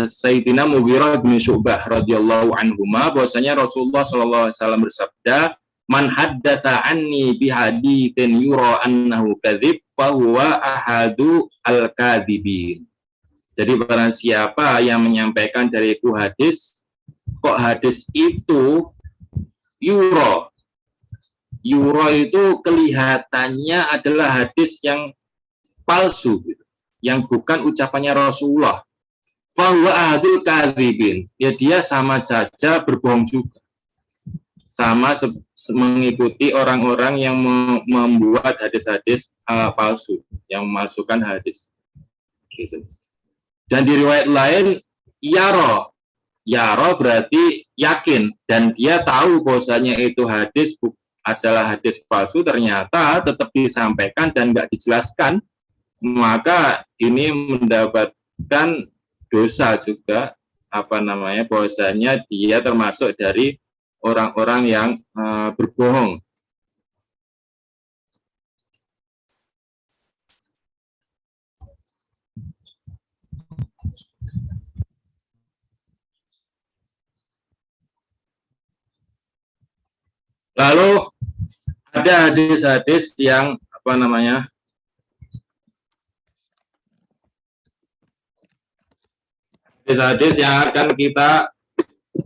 Sayyidina Mughirah bin Syu'bah radhiyallahu anhuma, bahwasanya Rasulullah SAW bersabda, "Man haddatsa anni bihaditsin yura annahu kadzib fa huwa ahadu al-kadzibin." Jadi barang siapa yang menyampaikan dariku hadis, kok hadis itu yura itu kelihatannya adalah hadis yang palsu, yang bukan ucapannya Rasulullah. Fahuwa ahadul kadzibin, ya dia sama saja berbohong juga, sama mengikuti orang-orang yang membuat hadis-hadis palsu, yang memalsukan hadis. Gitu. Dan di riwayat lain, yaro berarti yakin, dan dia tahu bahwasanya itu hadis adalah hadis palsu, ternyata tetap disampaikan dan nggak dijelaskan, maka ini mendapatkan dosa juga, bahwasanya dia termasuk dari orang-orang yang berbohong. Lalu ada hadis-hadis yang hadis-hadis yang akan kita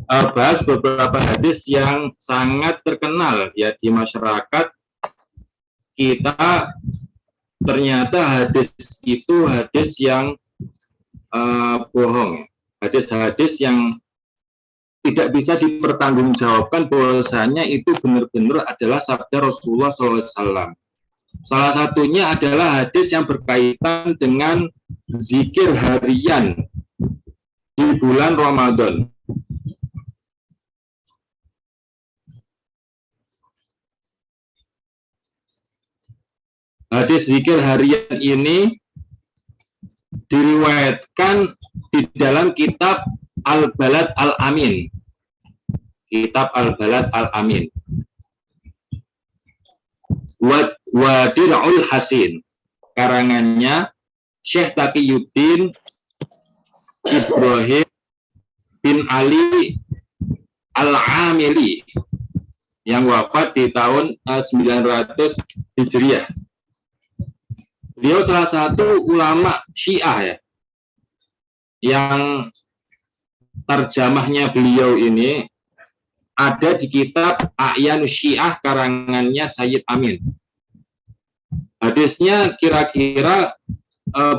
bahas, beberapa hadis yang sangat terkenal ya di masyarakat kita. Ternyata hadis itu hadis yang bohong, hadis-hadis yang tidak bisa dipertanggungjawabkan bahwasanya itu benar-benar adalah sabda Rasulullah SAW. Salah satunya adalah hadis yang berkaitan dengan zikir harian di bulan Ramadan. Hadis zikir harian ini diriwayatkan di dalam kitab Al-Balad Al-Amin. Kitab Al-Balad Al-Amin. Wadir'ul Hasin. Karangannya Syekh Taqiyuddin Ibrahim bin Ali Al-Amili yang wafat di tahun 900 Hijriah. Beliau salah satu ulama Syiah ya, yang terjemahnya beliau ini ada di kitab A'yanus Syiah karangannya Sayyid Amin. Hadisnya kira-kira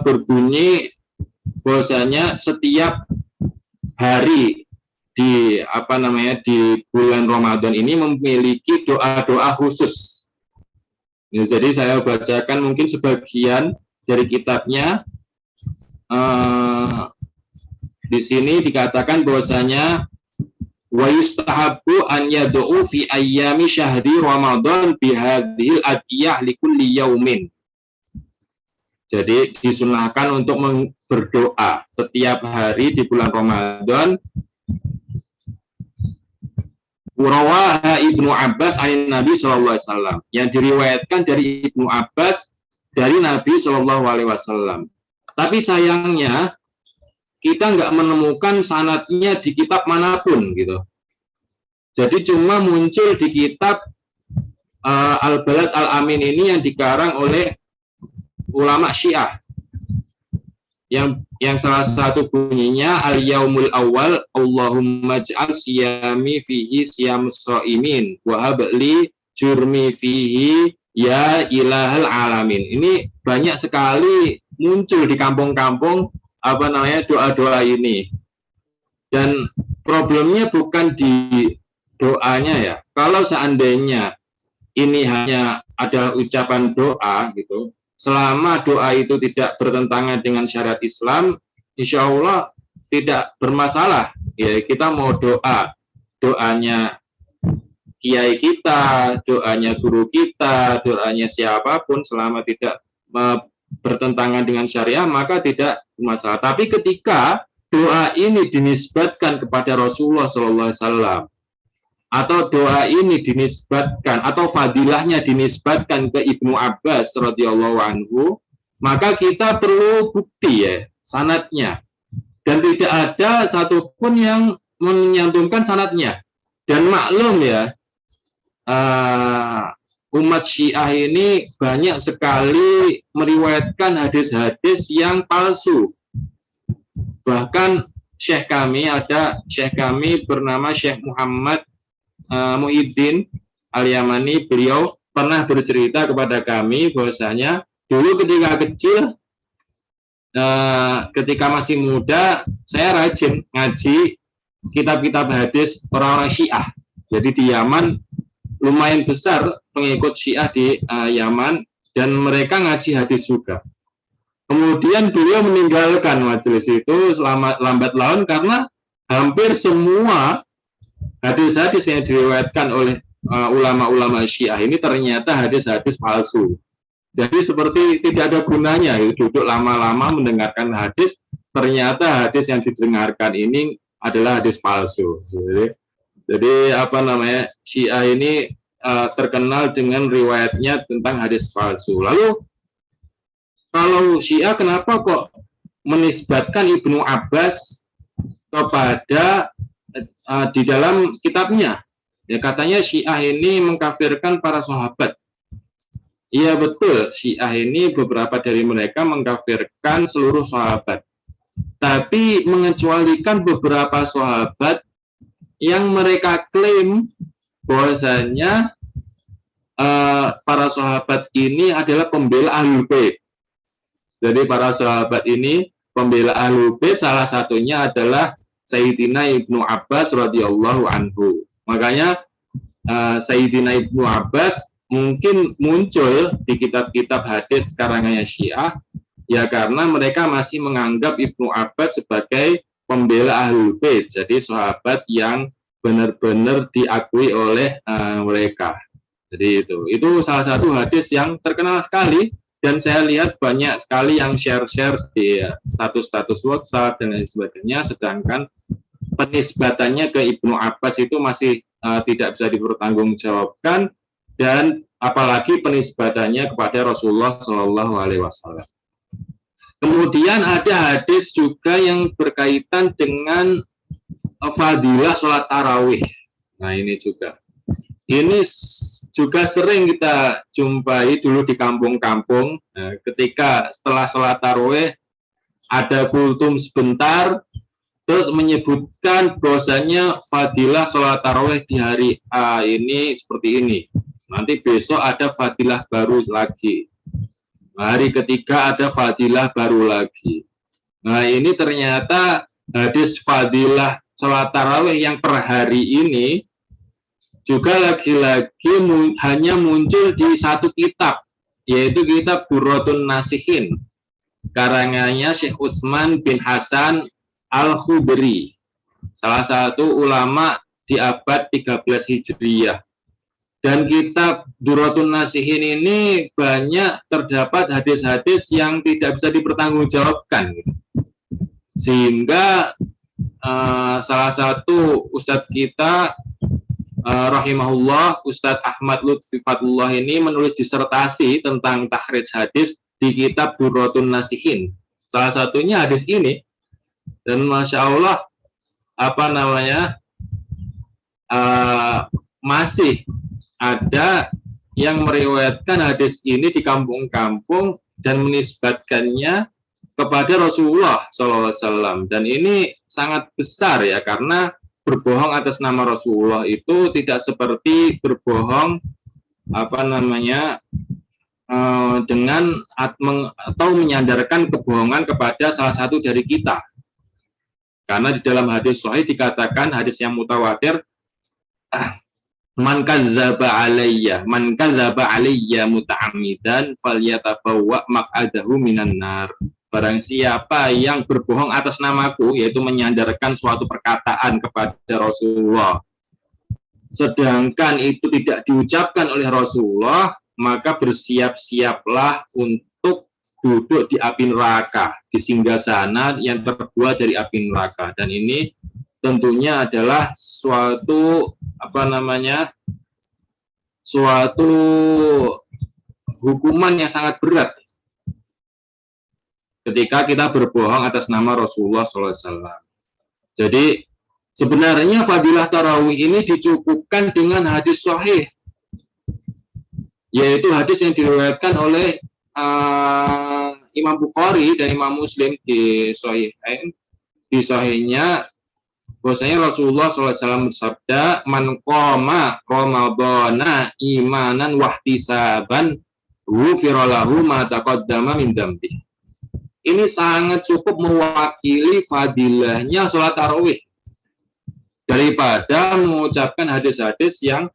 berbunyi bahwasanya setiap hari di di bulan Ramadan ini memiliki doa-doa khusus. Ya, jadi saya bacakan mungkin sebagian dari kitabnya. Di sini dikatakan bahwasanya wa yustahabbu an yad'u fi ayyami syahri Ramadan bi hadhil adiyah li kulli yaumin. Jadi disunahkan untuk berdoa setiap hari di bulan Ramadan. Rawaha Ibnu Abbas an Nabi sallallahu alaihi wasallam, yang diriwayatkan dari Ibnu Abbas dari Nabi sallallahu alaihi wasallam. Tapi sayangnya kita nggak menemukan sanadnya di kitab manapun gitu. Jadi cuma muncul di kitab Al-Balad Al-Amin ini yang dikarang oleh ulama Syiah. Yang salah satu bunyinya al-yaumul awal Allahumma ij'al siyami fihi siyamus shaimin wa habli jurmi fihi ya ilahal alamin. Ini banyak sekali muncul di kampung-kampung doa-doa ini. Dan problemnya bukan di doanya ya. Kalau seandainya ini hanya ada ucapan doa gitu, selama doa itu tidak bertentangan dengan syariat Islam, insya Allah tidak bermasalah. Ya, kita mau doanya kiai kita, doanya guru kita, doanya siapapun, selama tidak bertentangan dengan syariah, maka tidak bermasalah. Tapi ketika doa ini dinisbatkan kepada Rasulullah SAW, atau doa ini dinisbatkan atau fadilahnya dinisbatkan ke Ibnu Abbas radhiyallahu anhu, maka kita perlu bukti ya sanadnya, dan tidak ada satupun yang menyantumkan sanadnya. Dan maklum ya, umat Syiah ini banyak sekali meriwayatkan hadis-hadis yang palsu. Bahkan syekh kami bernama Syekh Muhammad Muhyiddin Al-Yamani, beliau pernah bercerita kepada kami bahwasanya dulu ketika kecil, ketika masih muda, saya rajin ngaji kitab-kitab hadis orang-orang Syiah. Jadi di Yaman lumayan besar pengikut Syiah di Yaman, dan mereka ngaji hadis juga. Kemudian beliau meninggalkan majelis itu lambat laun karena hampir semua hadis-hadis yang diriwayatkan oleh ulama-ulama Syiah ini ternyata hadis-hadis palsu. Jadi seperti tidak ada gunanya duduk lama-lama mendengarkan hadis, ternyata hadis yang didengarkan ini adalah hadis palsu. Jadi Syiah ini terkenal dengan riwayatnya tentang hadis palsu. Lalu kalau Syiah kenapa kok menisbatkan Ibnu Abbas kepada di dalam kitabnya? Ya, katanya Syiah ini mengkafirkan para sahabat. Iya betul, Syiah ini beberapa dari mereka mengkafirkan seluruh sahabat, tapi mengecualikan beberapa sahabat yang mereka klaim bahwasanya para sahabat ini adalah pembela Ahlul Bait. Jadi para sahabat ini pembela Ahlul Bait, salah satunya adalah Sayyidina Ibnu Abbas radhiyallahu anhu. Makanya Sayyidina Ibnu Abbas mungkin muncul di kitab-kitab hadis karangannya Syiah ya karena mereka masih menganggap Ibnu Abbas sebagai pembela Ahlul Bait, jadi sahabat yang benar-benar diakui oleh mereka. Jadi itu salah satu hadis yang terkenal sekali, dan saya lihat banyak sekali yang share-share di status-status WhatsApp dan lain sebagainya, sedangkan penisbatannya ke Ibnu Abbas itu masih tidak bisa dipertanggungjawabkan, dan apalagi penisbatannya kepada Rasulullah Shallallahu Alaihi Wasallam. Kemudian ada hadis juga yang berkaitan dengan fadilah sholat tarawih. Nah ini juga sering kita jumpai dulu di kampung-kampung. Ketika setelah sholat tarawih ada kultum sebentar, terus menyebutkan bahwasanya fadilah sholat tarawih di hari A ini seperti ini. Nanti besok ada fadilah baru lagi. Hari ketiga ada fadilah baru lagi. Nah ini ternyata hadis fadilah sholat tarawih yang per hari ini juga lagi-lagi hanya muncul di satu kitab, yaitu kitab Durratun Nasihin karangannya Syekh Utsman bin Hasan Al-Khudri, salah satu ulama di abad 13 Hijriyah. Dan kitab Durratun Nasihin ini banyak terdapat hadis-hadis yang tidak bisa dipertanggungjawabkan. Sehingga salah satu ustadz kita rahimahullah, Ustadz Ahmad Lutfi Fatullah ini menulis disertasi tentang takhrij hadis di kitab Durratun Nasihin. Salah satunya hadis ini. Dan Masya Allah, masih ada yang meriwayatkan hadis ini di kampung-kampung dan menisbatkannya kepada Rasulullah SAW. Dan ini sangat besar ya, karena berbohong atas nama Rasulullah itu tidak seperti berbohong dengan atau menyandarkan kebohongan kepada salah satu dari kita. Karena di dalam hadis sahih dikatakan, hadis yang mutawatir, man kadzdzaba alayya muta'ammidan falyatabawwa maq'adahu minan nar. Barang siapa yang berbohong atas namaku, yaitu menyandarkan suatu perkataan kepada Rasulullah, sedangkan itu tidak diucapkan oleh Rasulullah, maka bersiap-siaplah untuk duduk di api neraka, di singgasana yang terbuat dari api neraka. Dan ini tentunya adalah suatu hukuman yang sangat berat ketika kita berbohong atas nama Rasulullah SAW. Jadi sebenarnya fadilah tarawih ini dicukupkan dengan hadis sahih, yaitu hadis yang diriwayatkan oleh Imam Bukhari dan Imam Muslim di sahihnya, bahwasanya Rasulullah SAW bersabda, man qama ramadhana imanan wahtisaban ghufira lahu ma taqaddama min dzambi. Ini sangat cukup mewakili fadilahnya sholat tarawih daripada mengucapkan hadis-hadis yang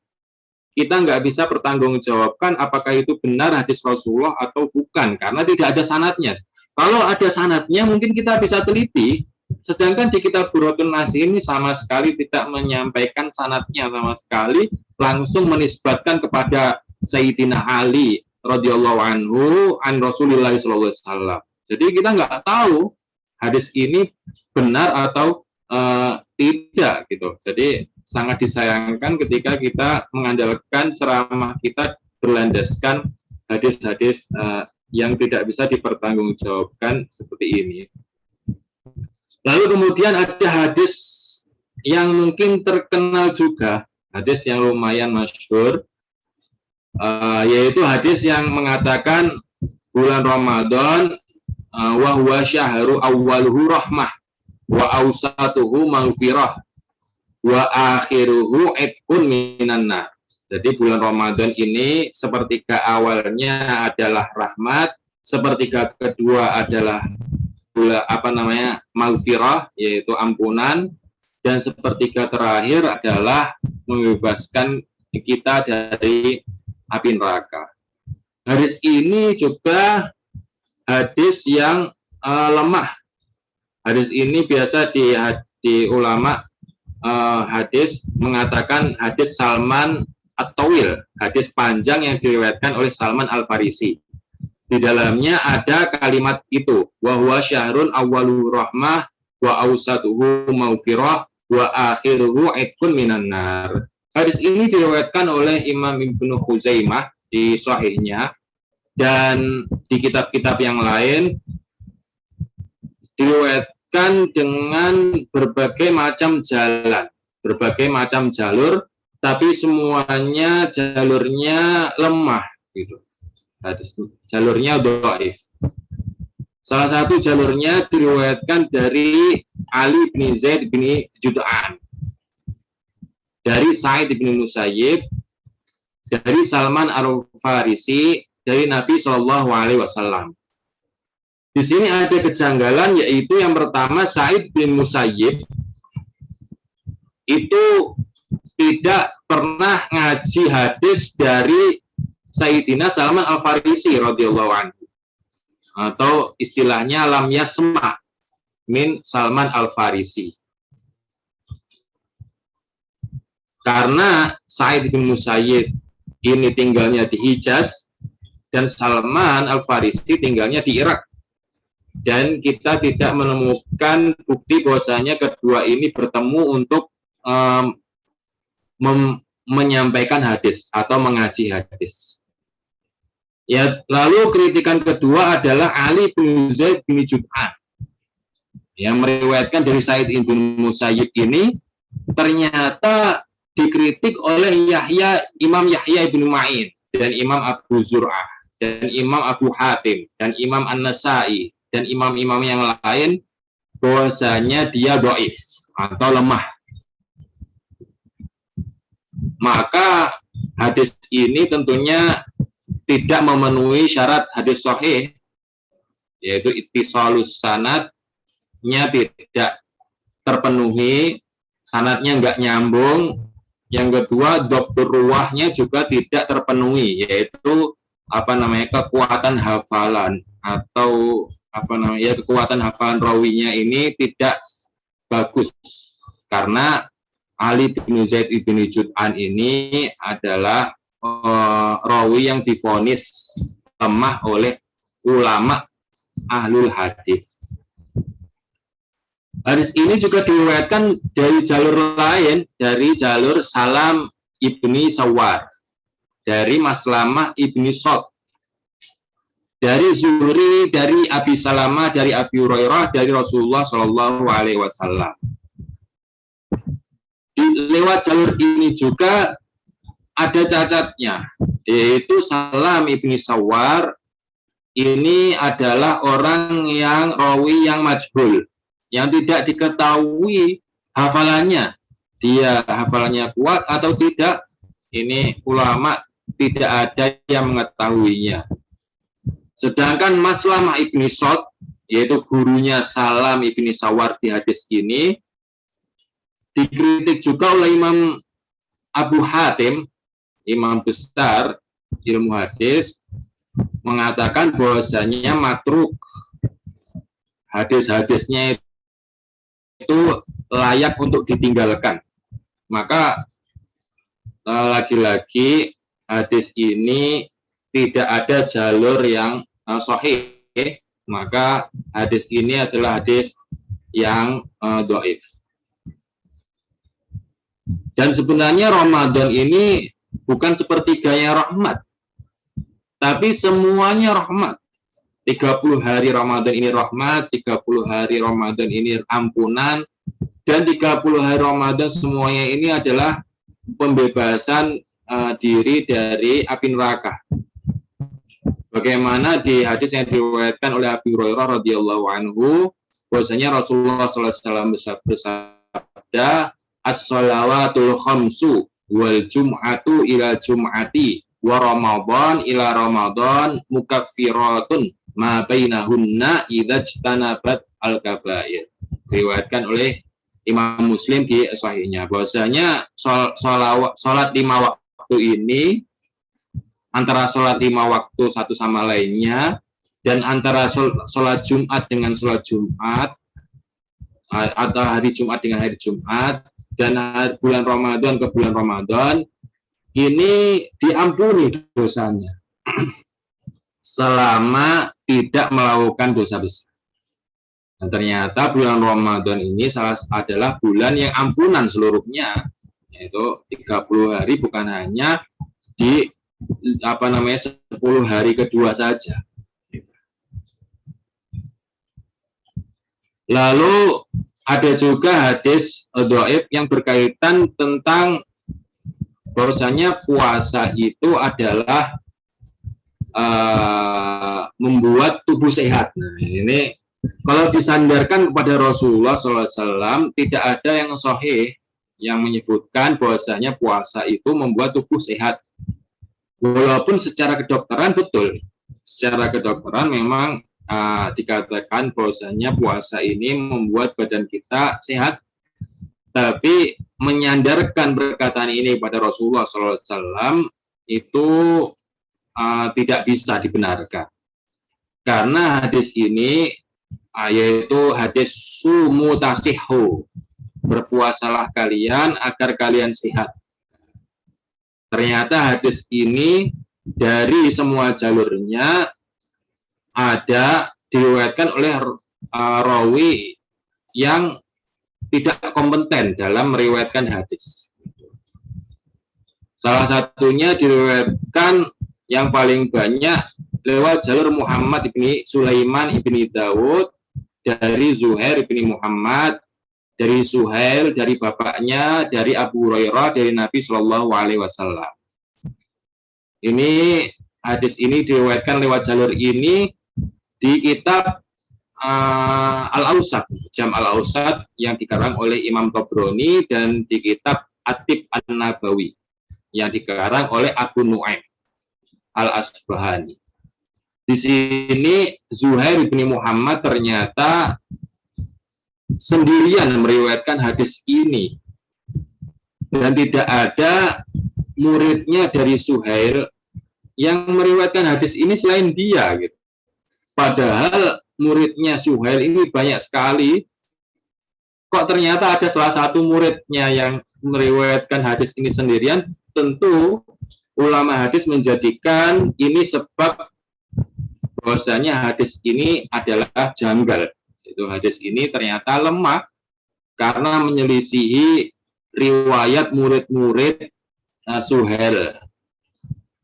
kita nggak bisa pertanggungjawabkan apakah itu benar hadis Rasulullah atau bukan, karena tidak ada sanadnya. Kalau ada sanadnya mungkin kita bisa teliti, sedangkan di kitab Durratun Nasihin ini sama sekali tidak menyampaikan sanadnya sama sekali, langsung menisbatkan kepada Sayyidina Ali radhiyallahu anhu an Rasulillah sallallahu alaihi wasallam. Jadi kita nggak tahu hadis ini benar atau tidak gitu. Jadi sangat disayangkan ketika kita mengandalkan ceramah kita berlandaskan hadis-hadis yang tidak bisa dipertanggungjawabkan seperti ini. Lalu kemudian ada hadis yang mungkin terkenal juga, hadis yang lumayan masyhur, yaitu hadis yang mengatakan bulan Ramadan wa huwa syahru awwaluhu rahmah wa awsatuhu maghfirah wa akhiruhu itqun minan nar. Jadi bulan Ramadan ini sepertiga awalnya adalah rahmat, sepertiga kedua adalah maghfirah, yaitu ampunan, dan sepertiga terakhir adalah membebaskan kita dari api neraka. Hadis ini juga hadis yang lemah. Hadis ini biasa di ulama hadis mengatakan hadis Salman At-Tawil, hadis panjang yang diriwayatkan oleh Salman Al-Farisi. Di dalamnya ada kalimat itu, wa huwa syahrun awwaluhu rahmah wa awsatuhu maghfirah wa akhiruhu itqun minan nar. Hadis ini diriwayatkan oleh Imam Ibnu Khuzaimah di sahihnya, dan di kitab-kitab yang lain diriwayatkan dengan berbagai macam jalan, berbagai macam jalur, tapi semuanya jalurnya lemah gitu. Jalurnya dhaif. Salah satu jalurnya diriwayatkan dari Ali bin Zaid bin Jud'an, dari Sa'id bin Musayyib, dari Salman Al-Farisi, dari Nabi Shallallahu Alaihi Wasallam. Di sini ada kejanggalan, yaitu yang pertama, Sa'id bin Musayyib itu tidak pernah ngaji hadis dari Sayyidina Salman Al-Farisi radhiyallahu anhu. atau istilahnya lam yasma min Salman Al-Farisi. Karena Sa'id bin Musayyib ini tinggalnya di Hijaz dan Salman Al-Farisi tinggalnya di Irak. Dan kita tidak menemukan bukti bahwasanya kedua ini bertemu untuk menyampaikan hadis atau mengaji hadis. Ya, lalu kritikan kedua adalah Ali bin Zaid bin Jud'an yang meriwayatkan dari Sa'id bin Musayyib ini ternyata dikritik oleh Imam Yahya bin Ma'in dan Imam Abu Zur'ah dan Imam Abu Hatim dan Imam An-Nasai dan imam-imam yang lain bahwasanya dia dhaif atau lemah. Maka hadis ini tentunya tidak memenuhi syarat hadis sahih, yaitu ittisalus sanadnya tidak terpenuhi, sanadnya enggak nyambung. Yang kedua, dhabtur ruwahnya juga tidak terpenuhi, yaitu kekuatan hafalan atau kekuatan hafalan rawinya ini tidak bagus, karena Ali bin Zaid bin Jud'an ini adalah rawi yang divonis lemah oleh ulama ahlul hadis. Hadis ini juga diriwayatkan dari jalur lain, dari jalur Salam ibni Sawar, dari Maslamah ibni Sod, dari Zuhri, dari Abi Salamah, dari Abi Hurairah, dari Rasulullah Shallallahu Alaihi Wasallam. Lewat jalur ini juga ada cacatnya, yaitu Salam ibni Sawar ini adalah orang yang rawi yang majhul, yang tidak diketahui hafalannya, dia hafalannya kuat atau tidak, ini ulama tidak ada yang mengetahuinya. Sedangkan Maslamah ibni Sod, yaitu gurunya Salam ibni Sawar di hadis ini, dikritik juga oleh Imam Abu Hatim, imam besar ilmu hadis, mengatakan bahwasanya matruk, hadis-hadisnya itu layak untuk ditinggalkan. Maka lagi-lagi hadis ini tidak ada jalur yang sahih, maka hadis ini adalah hadis yang dhaif. Dan sebenarnya Ramadan ini bukan sepertiganya rahmat, tapi semuanya rahmat. 30 hari Ramadan ini rahmat, 30 hari Ramadan ini ampunan, dan 30 hari Ramadan semuanya ini adalah pembebasan diri dari api neraka. Bagaimana di hadis yang diriwayatkan oleh Abu Hurairah radhiyallahu anhu, bahwasanya Rasulullah SAW bersabda, as-shalawatul khamsu wal jum'atu ila jum'ati wa ramadan ila ramadan mukaffiratun ma bainahunna idza jtanabat al-kabair. Diriwayatkan oleh Imam Muslim di sahihnya, bahwasanya salat 5 waktu ini, antara sholat 5 waktu satu sama lainnya, dan antara sholat Jumat dengan sholat Jumat, atau hari Jumat dengan hari Jumat, dan bulan Ramadan ke bulan Ramadan, ini diampuni dosanya selama tidak melakukan dosa besar. Dan ternyata bulan Ramadan ini adalah bulan yang ampunan seluruhnya, yaitu 30 hari, bukan hanya di 10 hari kedua saja. Lalu ada juga hadis dhaif yang berkaitan tentang bahwasanya puasa itu adalah membuat tubuh sehat. Nah, ini kalau disandarkan kepada Rasulullah SAW, tidak ada yang sahih yang menyebutkan bahwasanya puasa itu membuat tubuh sehat. Walaupun secara kedokteran betul, secara kedokteran memang dikatakan bahwasanya puasa ini membuat badan kita sehat, tapi menyandarkan perkataan ini pada Rasulullah SAW itu tidak bisa dibenarkan. Karena hadis ini yaitu hadis sumu tasihhu, berpuasalah kalian agar kalian sehat. Ternyata hadis ini dari semua jalurnya ada diriwayatkan oleh rawi yang tidak kompeten dalam meriwayatkan hadis. Salah satunya diriwayatkan yang paling banyak lewat jalur Muhammad ibni Sulaiman ibni Dawud dari Zuhair ibni Muhammad, dari Suhail, dari bapaknya, dari Abu Hurairah, dari Nabi Shallallahu Alaihi Wasallam. Ini hadis ini diriwayatkan lewat jalur ini di kitab Al-Awsat, Jam Al-Awsat yang dikarang oleh Imam Tabrani, dan di kitab At-Tib An-Nabawi yang dikarang oleh Abu Nu'aim Al-Asbahani. Di sini Zuhair bin Muhammad ternyata sendirian meriwayatkan hadis ini, dan tidak ada muridnya dari Zuhair yang meriwayatkan hadis ini selain dia gitu. Padahal muridnya Zuhair ini banyak sekali, kok ternyata ada salah satu muridnya yang meriwayatkan hadis ini sendirian. Tentu ulama hadis menjadikan ini sebab bahwasanya hadis ini adalah janggal. Itu hadis ini ternyata lemah karena menyelisihi riwayat murid-murid Zuhair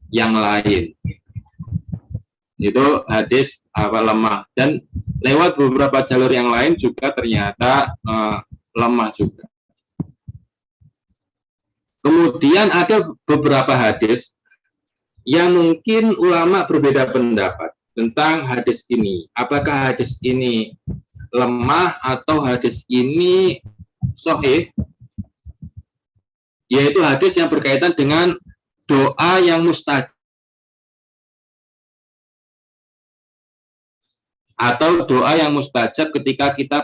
yang lain. Itu hadis lemah, dan lewat beberapa jalur yang lain juga ternyata lemah juga. Kemudian ada beberapa hadis yang mungkin ulama berbeda pendapat tentang hadis ini. Apakah hadis ini lemah atau hadis ini sahih? Yaitu hadis yang berkaitan dengan doa yang mustajab atau doa yang mustajab ketika kita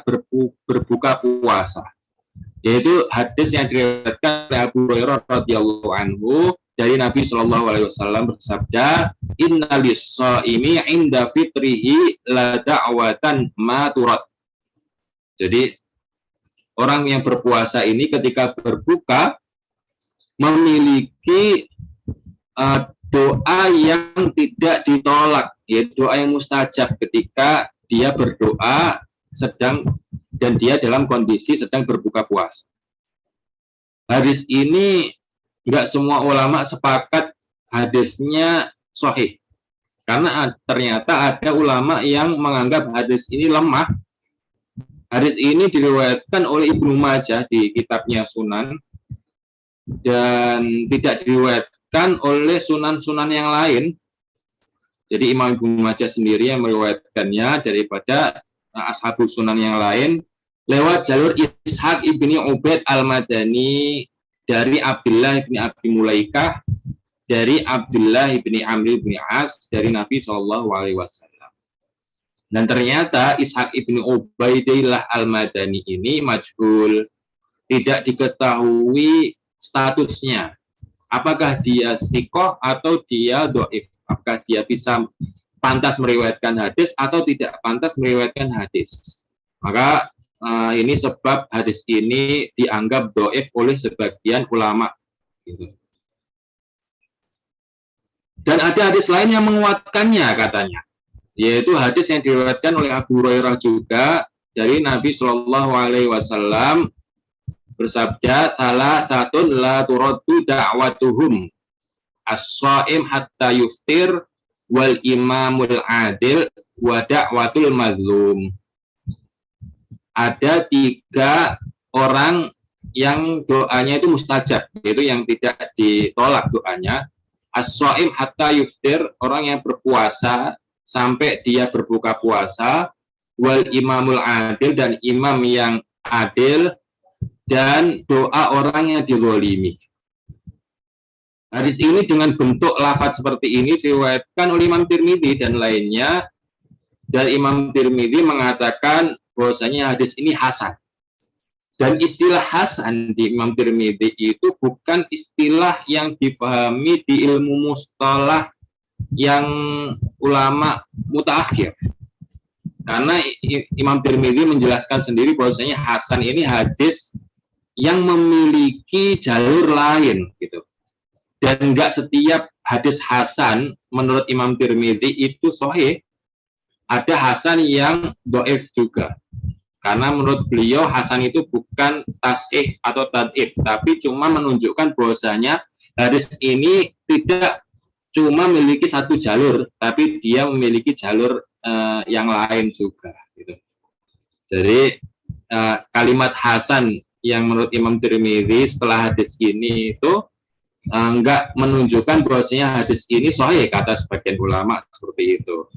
berbuka puasa. Yaitu hadis yang diriwayatkan oleh Abu Hurairah radhiyallahu anhu dari Nabi Shallallahu Alaihi Wasallam bersabda, Inna lis-shaimi 'inda fitrihi la da'watan ma turad. Jadi orang yang berpuasa ini ketika berbuka memiliki doa yang tidak ditolak, yaitu doa yang mustajab ketika dia berdoa dan dia dalam kondisi sedang berbuka puasa. Hadis ini enggak semua ulama sepakat hadisnya sahih, karena ternyata ada ulama yang menganggap hadis ini lemah. Hadis ini diriwayatkan oleh Ibnu Majah di kitabnya Sunan, dan tidak diriwayatkan oleh sunan-sunan yang lain. Jadi Imam Ibnu Majah sendiri yang meriwayatkannya daripada ashabus sunan yang lain lewat jalur Ishaq ibni Ubaid al-Madani dari Abdullah ibni Abi Mulaikah, dari Abdullah ibni Amr ibni As, dari Nabi Shallallahu Alaihi Wasallam. Dan ternyata Ishaq ibni Ubaidillah al-Madani ini majhul, tidak diketahui statusnya. Apakah dia thiqah atau dia dhaif? Apakah dia bisa pantas meriwayatkan hadis atau tidak pantas meriwayatkan hadis? Maka ini sebab hadis ini dianggap dhaif oleh sebagian ulama. Gitu. Dan ada hadis lain yang menguatkannya katanya, yaitu hadis yang diriwayatkan oleh Abu Hurairah juga dari Nabi Shallallahu Alaihi Wasallam bersabda, salah satu la turaddu da'watuhum as-shaim hatta yuftir wal imamul adil wa da'watul mazlum. Ada 3 orang yang doanya itu mustajab, yaitu yang tidak ditolak doanya. As-shaim hatta yuftir, orang yang berpuasa sampai dia berbuka puasa, wal imamul adil, dan imam yang adil, dan doa orang yang dizalimi. Hadis ini dengan bentuk lafaz seperti ini diriwayatkan oleh Imam Tirmidzi dan lainnya, dan Imam Tirmidzi mengatakan bahwasanya hadis ini hasan. Dan istilah hasan di Imam Tirmidzi itu bukan istilah yang difahami di ilmu mustalah yang ulama mutaakhir. Karena Imam Tirmidzi menjelaskan sendiri bahwasanya hasan ini hadis yang memiliki jalur lain gitu. Dan enggak setiap hadis hasan menurut Imam Tirmidzi itu sahih. Ada hasan yang dhaif juga. Karena menurut beliau hasan itu bukan tasih atau tad'if, tapi cuma menunjukkan bahwasanya hadis ini tidak cuma memiliki satu jalur, tapi dia memiliki jalur yang lain juga gitu. Jadi kalimat hasan yang menurut Imam Tirmidzi setelah hadis ini itu enggak menunjukkan bahwasanya hadis ini sahih kata sebagian ulama seperti itu.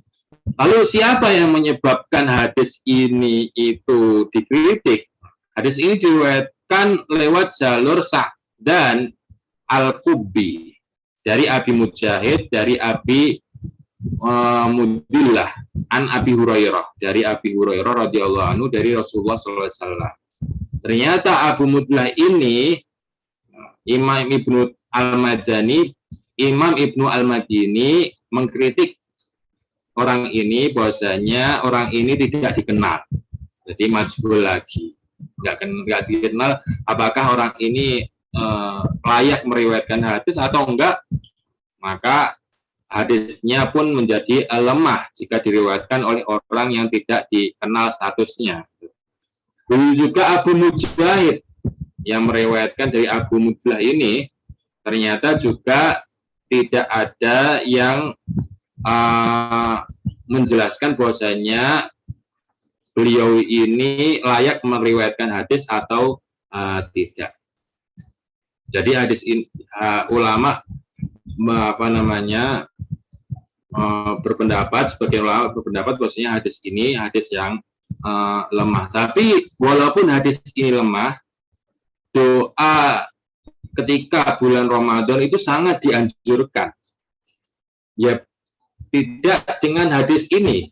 Lalu siapa yang menyebabkan hadis ini itu dikritik? Hadis ini diriwayatkan lewat jalur Sa'dan Al-Qubbi dari Abi Mujahid, dari Abi Mudillah, an Abi Hurairah, dari Abi Hurairah radhiyallahu anhu dari Rasulullah SAW. Ternyata Abu Mudillah ini Imam Ibnu Al-Madani, Imam Ibnu Al-Madini mengkritik orang ini bahwasanya orang ini tidak dikenal, jadi majhul lagi, nggak dikenal apakah orang ini layak meriwayatkan hadis atau enggak, maka hadisnya pun menjadi lemah jika diriwayatkan oleh orang yang tidak dikenal statusnya. Dulu juga Abu Mujahid yang meriwayatkan dari Abu Mudillah ini ternyata juga tidak ada yang menjelaskan bahwasanya beliau ini layak meriwayatkan hadis atau tidak. Jadi hadis ini ulama berpendapat, sebagian ulama berpendapat bahwasanya hadis ini hadis yang lemah. Tapi walaupun hadis ini lemah, doa ketika bulan Ramadan itu sangat dianjurkan. Ya, tidak dengan hadis ini,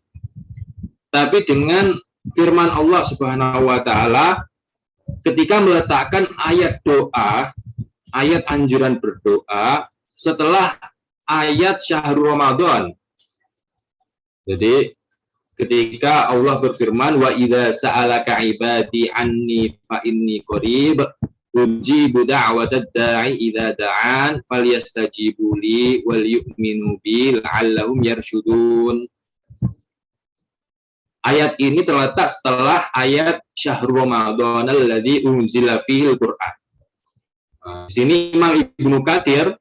tapi dengan firman Allah Subhanahu wa taala ketika meletakkan ayat doa, ayat anjuran berdoa setelah ayat syahrul Ramadan. Jadi ketika Allah berfirman wa idza sa'alaka ibadi anni fa inni qarib ujibu da'watad da'i idza da'an falyastajibu li wal yu'minu bi la'allahum yarshudun. Ayat ini terletak setelah ayat syahrul Ramadan alladzi unzila fihi al-Qur'an. Di sini Imam Ibnu Katsir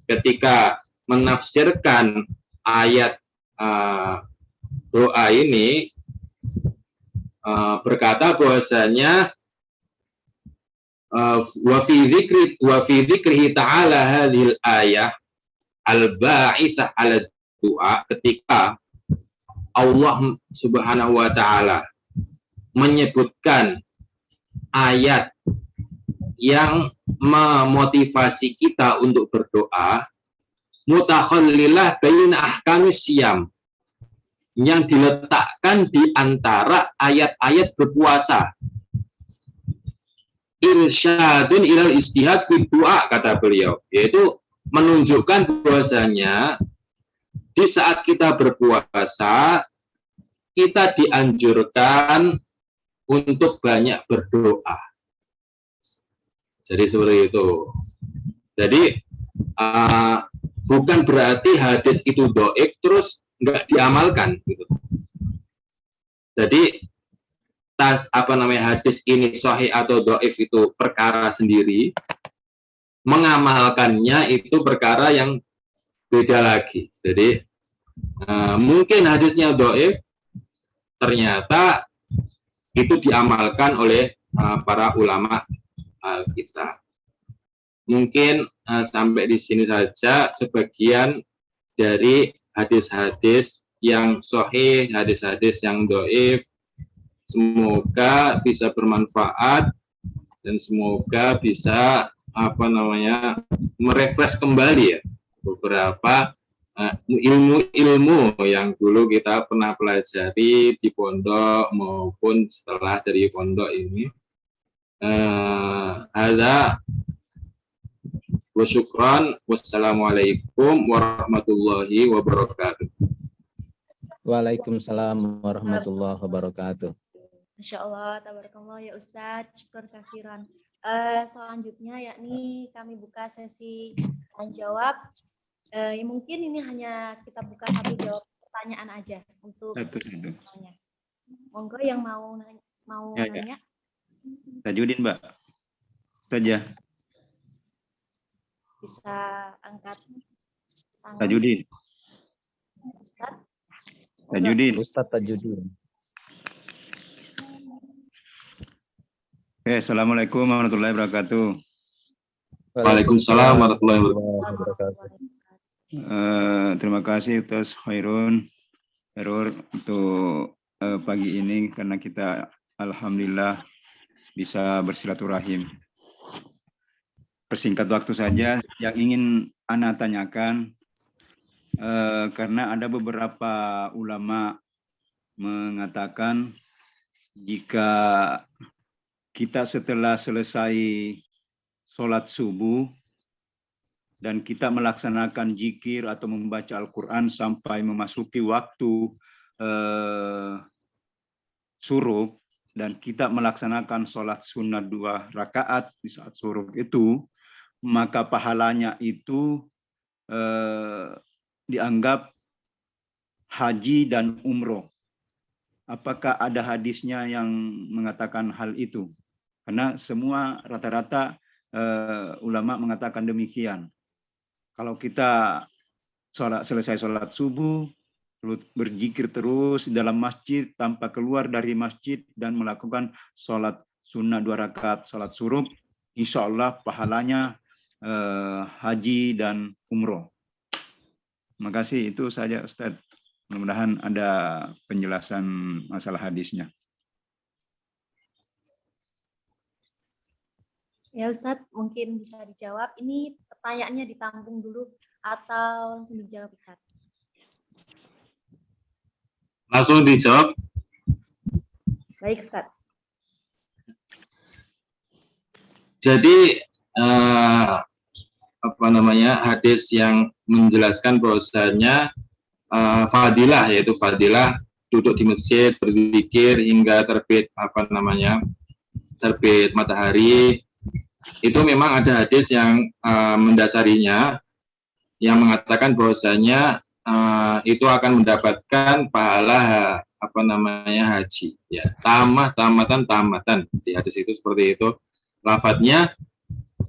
ketika menafsirkan ayat doa ini berkata bahwasanya wa fi dzikrihi ta'ala hadhil ayah al-ba'itsah 'ala du'a, ketika Allah Subhanahu wa taala menyebutkan ayat yang memotivasi kita untuk berdoa, mutakhallilah baina ahkamis siyam, yang diletakkan di antara ayat-ayat berpuasa. Irsyadun ilal istihad fi du'a, kata beliau, yaitu menunjukkan bahwasanya di saat kita berpuasa kita dianjurkan untuk banyak berdoa. Jadi seperti itu. Jadi bukan berarti hadis itu dhaif terus nggak diamalkan gitu. Jadi hadis ini sahih atau dhaif itu perkara sendiri, mengamalkannya itu perkara yang beda lagi. Jadi mungkin hadisnya dhaif, ternyata itu diamalkan oleh para ulama kita. Mungkin sampai di sini saja sebagian dari hadis-hadis yang sahih, hadis-hadis yang dhaif. Semoga bisa bermanfaat dan semoga bisa merefresh kembali ya beberapa ilmu-ilmu yang dulu kita pernah pelajari di pondok maupun setelah dari pondok ini. Ada Wa syukran. Wassalamualaikum warahmatullahi wabarakatuh. Waalaikumsalam warahmatullahi wabarakatuh. Masya Allah, tabarakallah ya Ustadz, syukur kasiran. Selanjutnya yakni kami buka sesi tanya jawab. Mungkin ini hanya kita buka satu jawab pertanyaan aja untuk tanya. Monggo yang mau nanya. Tajudin, Mbak. Ustazah. Bisa angkat tangan. Tajudin. Ustadz. Tajudin. Ustadz Tajudin. Oke, assalamualaikum warahmatullahi wabarakatuh. Waalaikumsalam warahmatullahi wabarakatuh. Terima kasih atas Khairun untuk pagi ini karena kita alhamdulillah bisa bersilaturahim. Persingkat waktu saja yang ingin Ana tanyakan karena ada beberapa ulama mengatakan jika kita setelah selesai sholat subuh dan kita melaksanakan zikir atau membaca Al-Quran sampai memasuki waktu syuruk dan kita melaksanakan sholat sunnah 2 rakaat di saat syuruk itu, maka pahalanya itu dianggap haji dan umroh. Apakah ada hadisnya yang mengatakan hal itu? Karena semua rata-rata ulama mengatakan demikian. Kalau kita selesai sholat subuh, berzikir terus di dalam masjid tanpa keluar dari masjid dan melakukan sholat sunnah 2 rakaat, sholat syuruk, insya Allah pahalanya haji dan umroh. Terima kasih, itu saja Ustadz. Mudah-mudahan ada penjelasan masalah hadisnya. Ya Ustadz, mungkin bisa dijawab. Ini pertanyaannya ditampung dulu atau langsung dijawab Ustadz? Langsung dijawab. Baik Ustadz. Jadi hadis yang menjelaskan bahwasanya fadilah, yaitu fadilah duduk di masjid berzikir hingga terbit terbit matahari. Itu memang ada hadis yang mendasarinya yang mengatakan bahwasanya itu akan mendapatkan pahala haji, ya, tamatan di hadis itu seperti itu lafadznya.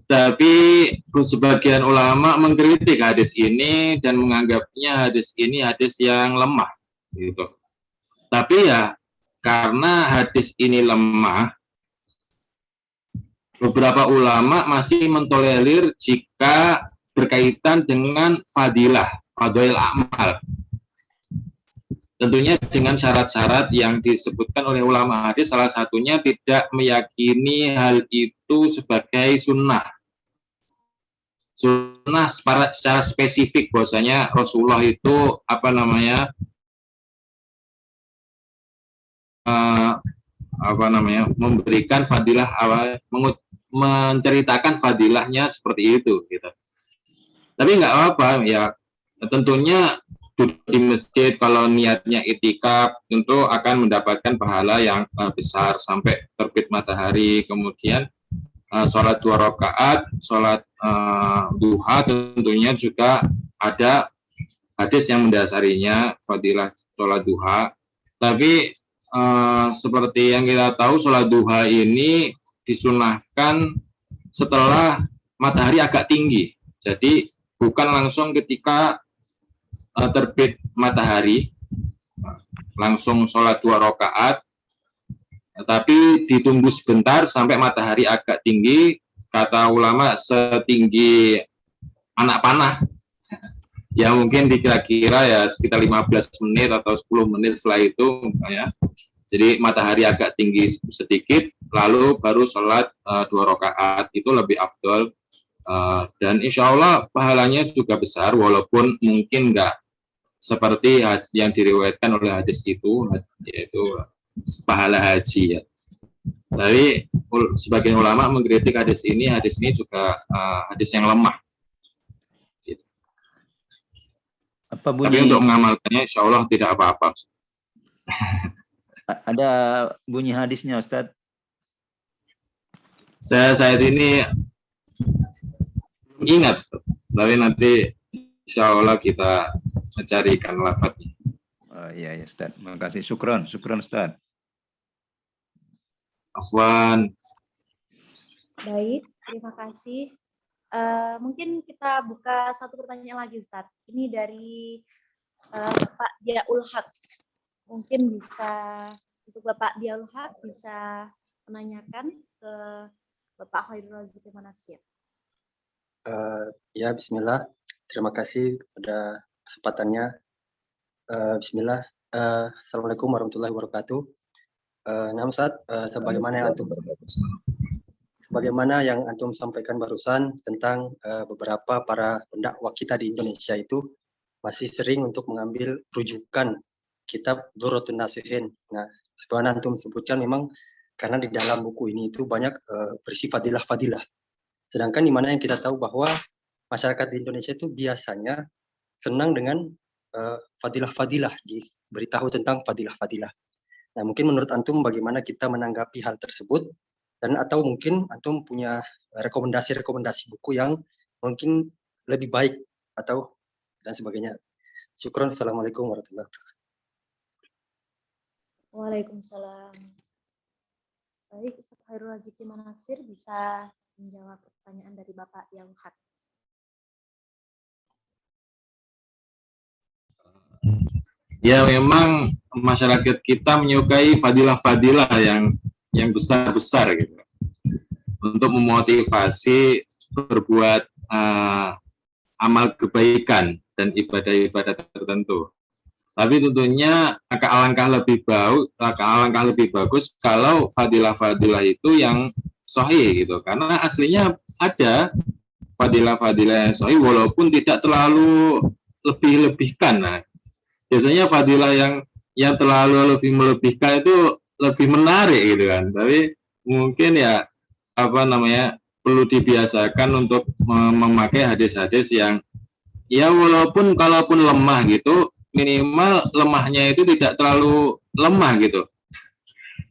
Tapi sebagian ulama mengkritik hadis ini dan menganggapnya hadis ini hadis yang lemah gitu. Tapi ya karena hadis ini lemah, beberapa ulama masih mentolerir jika berkaitan dengan fadilah, fadail amal. Tentunya dengan syarat-syarat yang disebutkan oleh ulama hadis, salah satunya tidak meyakini hal itu sebagai sunnah. Sunnah secara spesifik bahwasanya Rasulullah itu memberikan fadilah menceritakan fadilahnya seperti itu gitu. Tapi nggak apa-apa ya, tentunya duduk di masjid kalau niatnya itikaf tentu akan mendapatkan pahala yang besar sampai terbit matahari. Kemudian sholat 2 rakaat, sholat duha tentunya juga ada hadis yang mendasarinya fadilah sholat duha. Tapi seperti yang kita tahu, sholat duha ini disunahkan setelah matahari agak tinggi. Jadi bukan langsung ketika terbit matahari langsung sholat 2 rakaat, tapi ditunggu sebentar sampai matahari agak tinggi. Kata ulama setinggi anak panah, ya mungkin dikira-kira ya sekitar 15 menit atau 10 menit setelah itu ya. Jadi matahari agak tinggi sedikit, lalu baru sholat 2 rakaat, itu lebih afdol. Dan insya Allah pahalanya juga besar, walaupun mungkin enggak seperti yang diriwayatkan oleh hadis itu, yaitu pahala haji ya. Tapi sebagian ulama mengkritik hadis ini juga hadis yang lemah Apa Tapi bunyi? untuk mengamalkannya insya Allah tidak apa-apa. Ada bunyi hadisnya, Ustadz? Saya saat ini belum ingat, tapi nanti insya Allah kita mencarikan lafadznya. Oh, iya, ya, Ustadz. Terima kasih. Syukron, Ustadz. Afwan. Baik, terima kasih. Mungkin kita buka satu pertanyaan lagi, Ustadz. Ini dari Bapak Diaul Haq. Mungkin bisa untuk Bapak Diaul Haq bisa menanyakan ke Bapak Khairul Raziqi Manasir. Ya, Bismillah. Terima kasih kepada kesempatannya. Bismillah. Assalamualaikum warahmatullahi wabarakatuh. Nah, Ustaz, sebagaimana yang antum sampaikan barusan tentang beberapa para pendakwah kita di Indonesia itu masih sering untuk mengambil rujukan kitab Dzurratun Nasihin. Nah, sebagaimana antum sebutkan memang karena di dalam buku ini itu banyak berisi fadilah-fadilah. Sedangkan di mana yang kita tahu bahwa masyarakat di Indonesia itu biasanya senang dengan fadilah-fadilah, diberitahu tentang fadilah-fadilah. Nah, mungkin menurut antum bagaimana kita menanggapi hal tersebut, dan atau mungkin antum punya rekomendasi-rekomendasi buku yang mungkin lebih baik atau dan sebagainya. Syukron. Assalamualaikum warahmatullahi wabarakatuh. Waalaikumsalam. Baik, Ustaz Khairul Raziqi Manasir bisa menjawab pertanyaan dari Bapak Diaul Haq. Ya, memang masyarakat kita menyukai fadilah-fadilah yang besar-besar gitu, untuk memotivasi berbuat amal kebaikan dan ibadah-ibadah tertentu. Tapi tentunya alangkah lebih bagus kalau fadilah-fadilah itu yang sahih gitu, karena aslinya ada fadilah-fadilah yang sahih walaupun tidak terlalu lebih-lebihkan. Nah, biasanya fadilah yang terlalu lebih melebihkan itu lebih menarik gitu kan. Tapi mungkin ya perlu dibiasakan untuk memakai hadis-hadis yang ya walaupun kalaupun lemah gitu, minimal lemahnya itu tidak terlalu lemah gitu.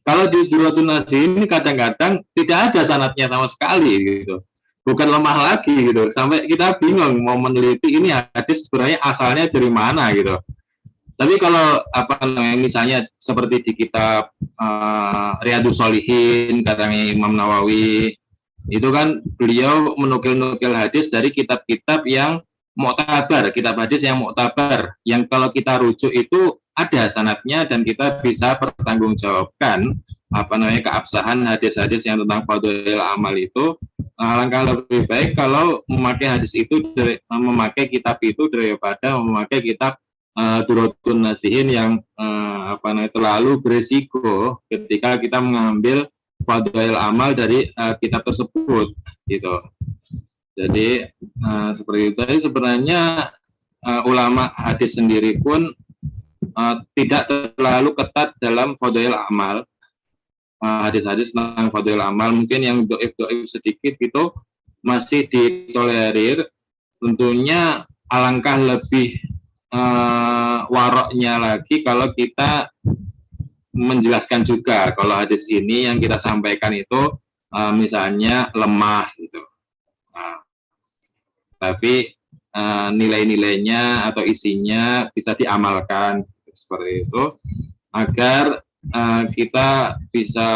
Kalau di Dzurratun Nasihin ini kadang-kadang tidak ada sanadnya sama sekali gitu. Bukan lemah lagi gitu. Sampai kita bingung mau meneliti ini hadis sebenarnya asalnya dari mana gitu. Tapi kalau misalnya seperti di kitab Riyadhus Shalihin karangnya Imam Nawawi, itu kan beliau menukil-nukil hadis dari kitab-kitab yang mu'tabar, kitab hadis yang mu'tabar, yang kalau kita rujuk itu ada sanadnya dan kita bisa pertanggungjawabkan keabsahan hadis-hadis yang tentang fadhil amal itu. Alangkah lebih baik kalau memakai hadis itu memakai kitab itu daripada memakai kitab Dzurratun Nasihin yang terlalu berisiko ketika kita mengambil fadhil amal dari kitab tersebut gitu. Jadi seperti itu. Sebenarnya ulama hadis sendiri pun tidak terlalu ketat dalam fadhil amal. Hadis-hadis tentang fadhil amal mungkin yang doib sedikit gitu masih ditolerir. Tentunya alangkah lebih waroknya lagi kalau kita menjelaskan juga kalau hadis ini yang kita sampaikan itu misalnya lemah gitu. Tapi nilai-nilainya atau isinya bisa diamalkan seperti itu agar kita bisa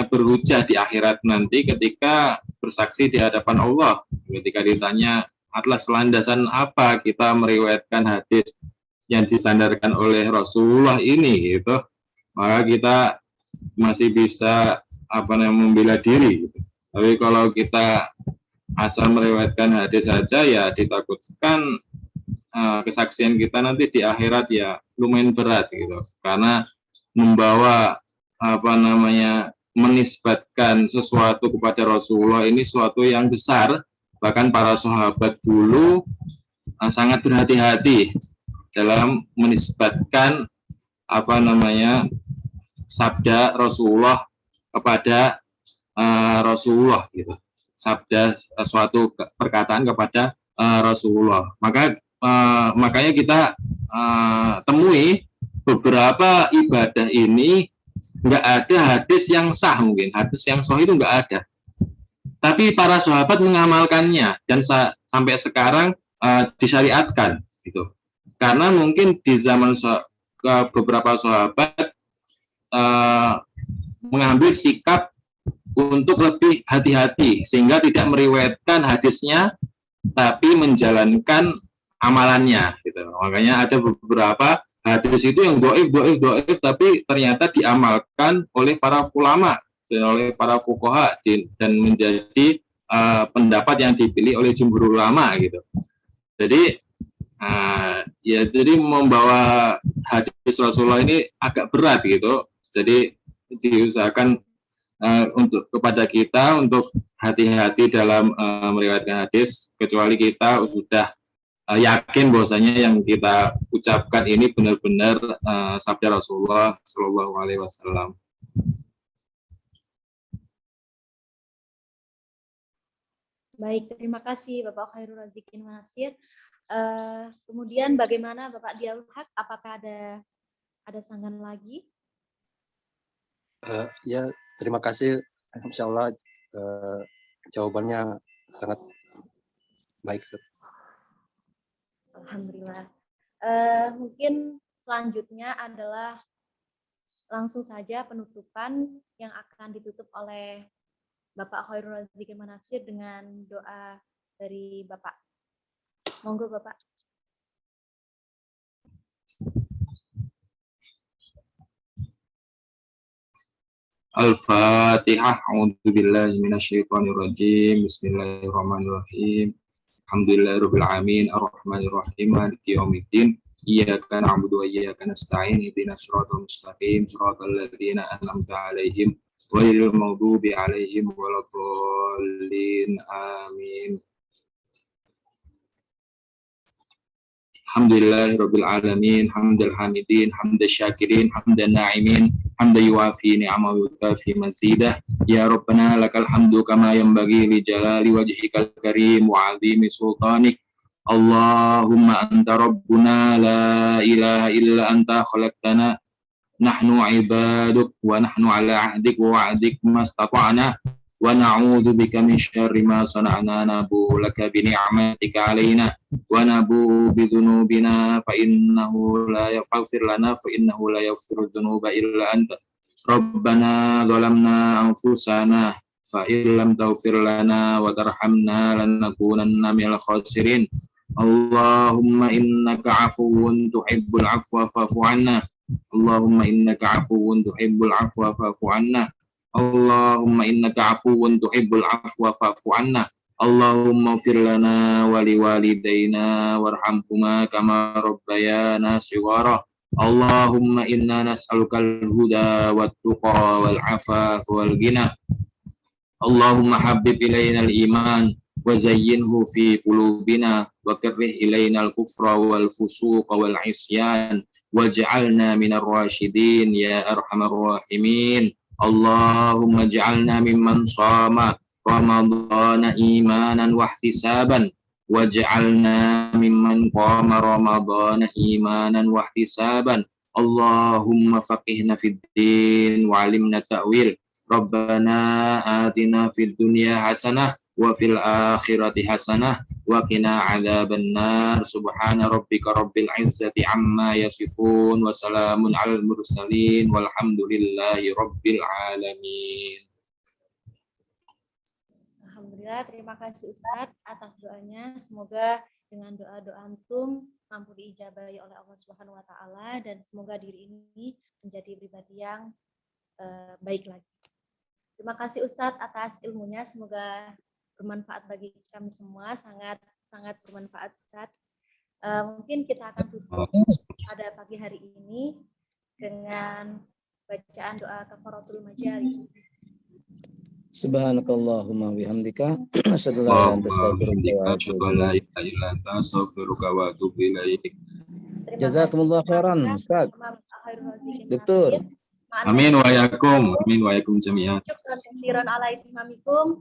berhujah di akhirat nanti ketika bersaksi di hadapan Allah, ketika ditanya atas landasan apa kita meriwayatkan hadis yang disandarkan oleh Rasulullah ini gitu, maka kita masih bisa membela diri gitu. Tapi kalau kita asal meriwayatkan hadis saja ya ditakutkan kesaksian kita nanti di akhirat ya lumayan berat gitu, karena membawa menisbatkan sesuatu kepada Rasulullah ini sesuatu yang besar. Bahkan para sahabat dulu sangat berhati-hati dalam menisbatkan sabda Rasulullah kepada Rasulullah gitu. Sabda suatu perkataan kepada Rasulullah. Maka makanya kita temui beberapa ibadah ini nggak ada hadis yang sah, mungkin hadis yang sahih itu nggak ada. Tapi para sahabat mengamalkannya dan sampai sekarang disyariatkan gitu. Karena mungkin di zaman beberapa sahabat mengambil sikap untuk lebih hati-hati sehingga tidak meriwayatkan hadisnya tapi menjalankan amalannya gitu. Makanya ada beberapa hadis itu yang doif tapi ternyata diamalkan oleh para ulama dan oleh para fuqaha dan menjadi pendapat yang dipilih oleh jumhur ulama gitu. Jadi jadi membawa hadis Rasulullah ini agak berat gitu. Jadi diusahakan untuk kepada kita untuk hati-hati dalam meriwayatkan hadis, kecuali kita sudah yakin bahwasanya yang kita ucapkan ini benar-benar sabda Rasulullah Shallallahu Alaihi Wasallam. Baik, terima kasih Bapak Khairul Razikin Nasir. Kemudian bagaimana Bapak Diaul Haq? Apakah ada sanggahan lagi? Ya, terima kasih. Insya Allah jawabannya sangat baik. Alhamdulillah. Mungkin selanjutnya adalah langsung saja penutupan yang akan ditutup oleh Bapak Khairul Razikin Nasir dengan doa dari Bapak. Monggo Bapak. Al-Fatihah. A'udzubillahi minasyaitonirrajim. Bismillahirrahmanirrahim. Alhamdulillahirabbil alamin, arrahmanirrahim, maliki yaumiddin. Iyyaka na'budu wa iyyaka nasta'in. Ihdinas siratal mustaqim, siratal ladzina an'amta 'alaihim ghairil maghdubi 'alaihim waladdallin. Amin. Alhamdulillahirabbil alamin, hamdal hamidin, hamdal syakirin, hamdan na'imin, hamdan yuwafi ni'amahu wa yukafi mazidah. Ya Rabbana lakal hamdu kama yanbaghi li jalali wajhikal karim wa 'azimi sultanik. Allahumma anta rabbuna la ilaha illa anta khalaqtana nahnu 'ibaduk wa nahnu 'ala 'ahdik wa wa'dik mastata'na wa na'udzu bika min syarri ma sana'na nabu laka bi ni'matika 'alaina wa nabu bi dzunubina fa innahu la yaghfir lana fa innahu la yaghfiru dzunuba illa anta. Rabbana zalamna anfusana fa illam taghfir lana wa tarhamna lanakunanna minal khasirin. Allahumma innaka 'afuwun tuhibbul 'afwa fa'fu 'anna. Allahumma innaka 'afuwun tuhibbul 'afwa fa'fu 'anna. Allahumma innaka 'afuwun tuhibbul 'afwa fa'fu 'anna. Allahumma ighfir lana wa liwalidayna warhamhuma kama rabbayana shighara. Allahumma inna nas'alukal huda wat tuqa wal 'afafa wal ghina. Allahumma habbib ilainal iman wa zayyinhu fi qulubina wa karrih ilainal kufra wal fusuqa wal 'isyan waj'alna minar rasyidin ya arhamar rahimin. Allahumma ij'alna mimman shama Ramadhana imanan wa ihtisaban waj'alna mimman qama Ramadhana imanan wa ihtisaban. Allahumma faqihna fid din wa 'allimna ta'wil. Rabbana atina fid dunya hasanah wa fil akhirati hasanah wa qina 'adzabannar. Subhana rabbika rabbil izzati amma yasifun wa salamun 'alal mursalin walhamdulillahi rabbil alamin. Alhamdulillah, terima kasih Ustadz atas doanya. Semoga dengan doa-doa antum mampu diijabahi oleh Allah Subhanahu wa taala dan semoga diri ini menjadi pribadi yang baik lagi. Terima kasih Ustadz atas ilmunya, semoga bermanfaat bagi kami semua, sangat bermanfaat Ustadz. Mungkin kita akan tutup pada pagi hari ini dengan bacaan doa kafaratul majalis. Subhanakallahumma bihamdika asyhadu an la ilaha astaghfiruka wa atubu ilaik. Jazakumullah khairan Ustaz. Dokter. Amin wa yakum jami'an. Syukran katsiran ala ihtimamikum.